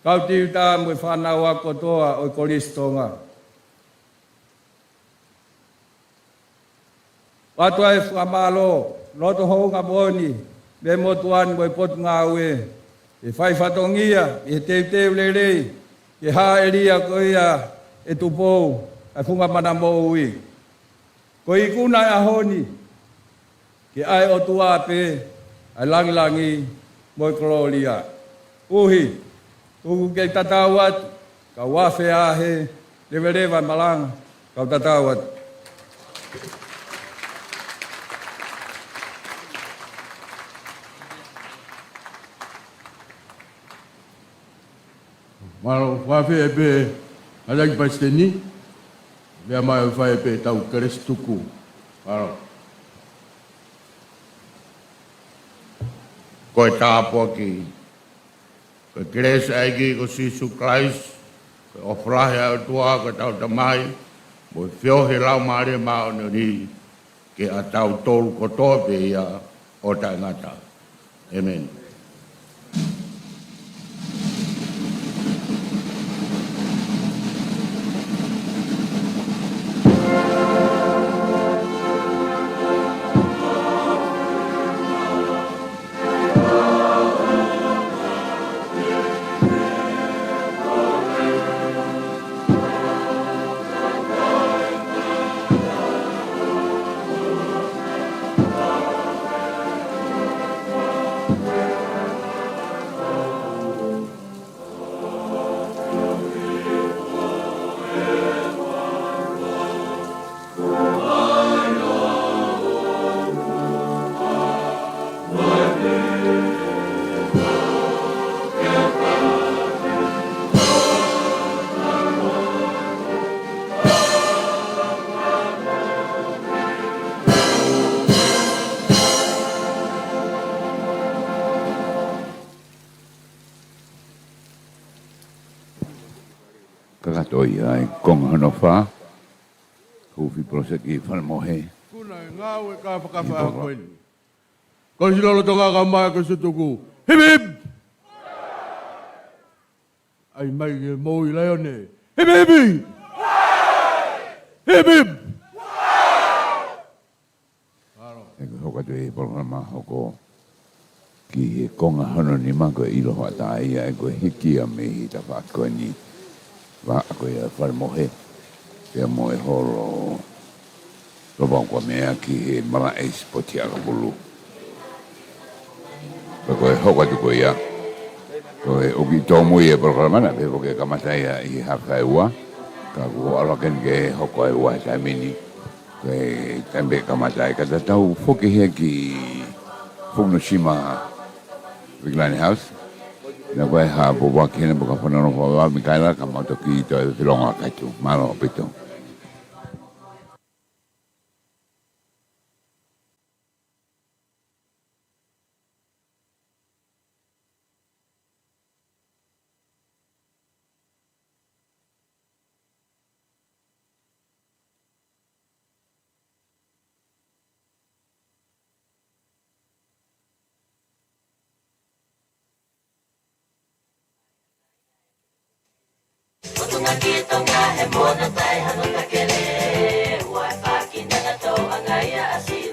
Kau tiu tā mui whanau ako toa o Kolisi Tonga. Watu ai whamalo, loto hou ngā moni, me motuan mo i potu Ngaue. E whai whatongia, e teu lelei, e hā eria ko ia e Tupou, e Funga Manamo'ui. Ko i kuna e ahoni, ke ai o tuape, ai Langilangi, mo i Kololia. Uhi, uku kei tatawat, ka wafe ahe, lewa malanga, ka tatawat. Malo wafe e pe alai pasteni. Lea mai whae pe tau Kolisi tuku. Malo. Koe tāpua ki. Koe Kolisi aiki ko Sisu Christ. Koe ofrahe au tua ko tau tamai. Mo whiohe lau maare mao ni ke a tau tolu ko tope ia o tai ngata. Amen. Kakatoi ai konga hono wha. Huufi proseki whanamohe. Kuna e Ngaue ka Fakaafe a Kuini. Kolisi lolo tonga ka mai ko tuku. Hip hip! Ai mai e moi leone. Hip hip! Hip hip! Eko hoka tui programa hoko ki e konga hono ni mako e ilo hata ia e koe hiki a mehi ta whakoe ni wa koe a whanamohe pia moe holo lopang kwa mea ki e mara eis po tiaga bulu koe hoka tu koe ia koe uki tōmui e programa na pepo ke kamatai a i hawhai ua ka kua alaken ke hoko e ua sa mini koe tembe kamatai ka tatau foke hea ki Fukushima Viglani House. Na koe ha boba kene boka whanano kwa wa mikaela ka mautoki to e whilonga kaitu. Malo pito. Tunga ki Tonga he mona tai hano takele. Ua whaki nana tau angaya asi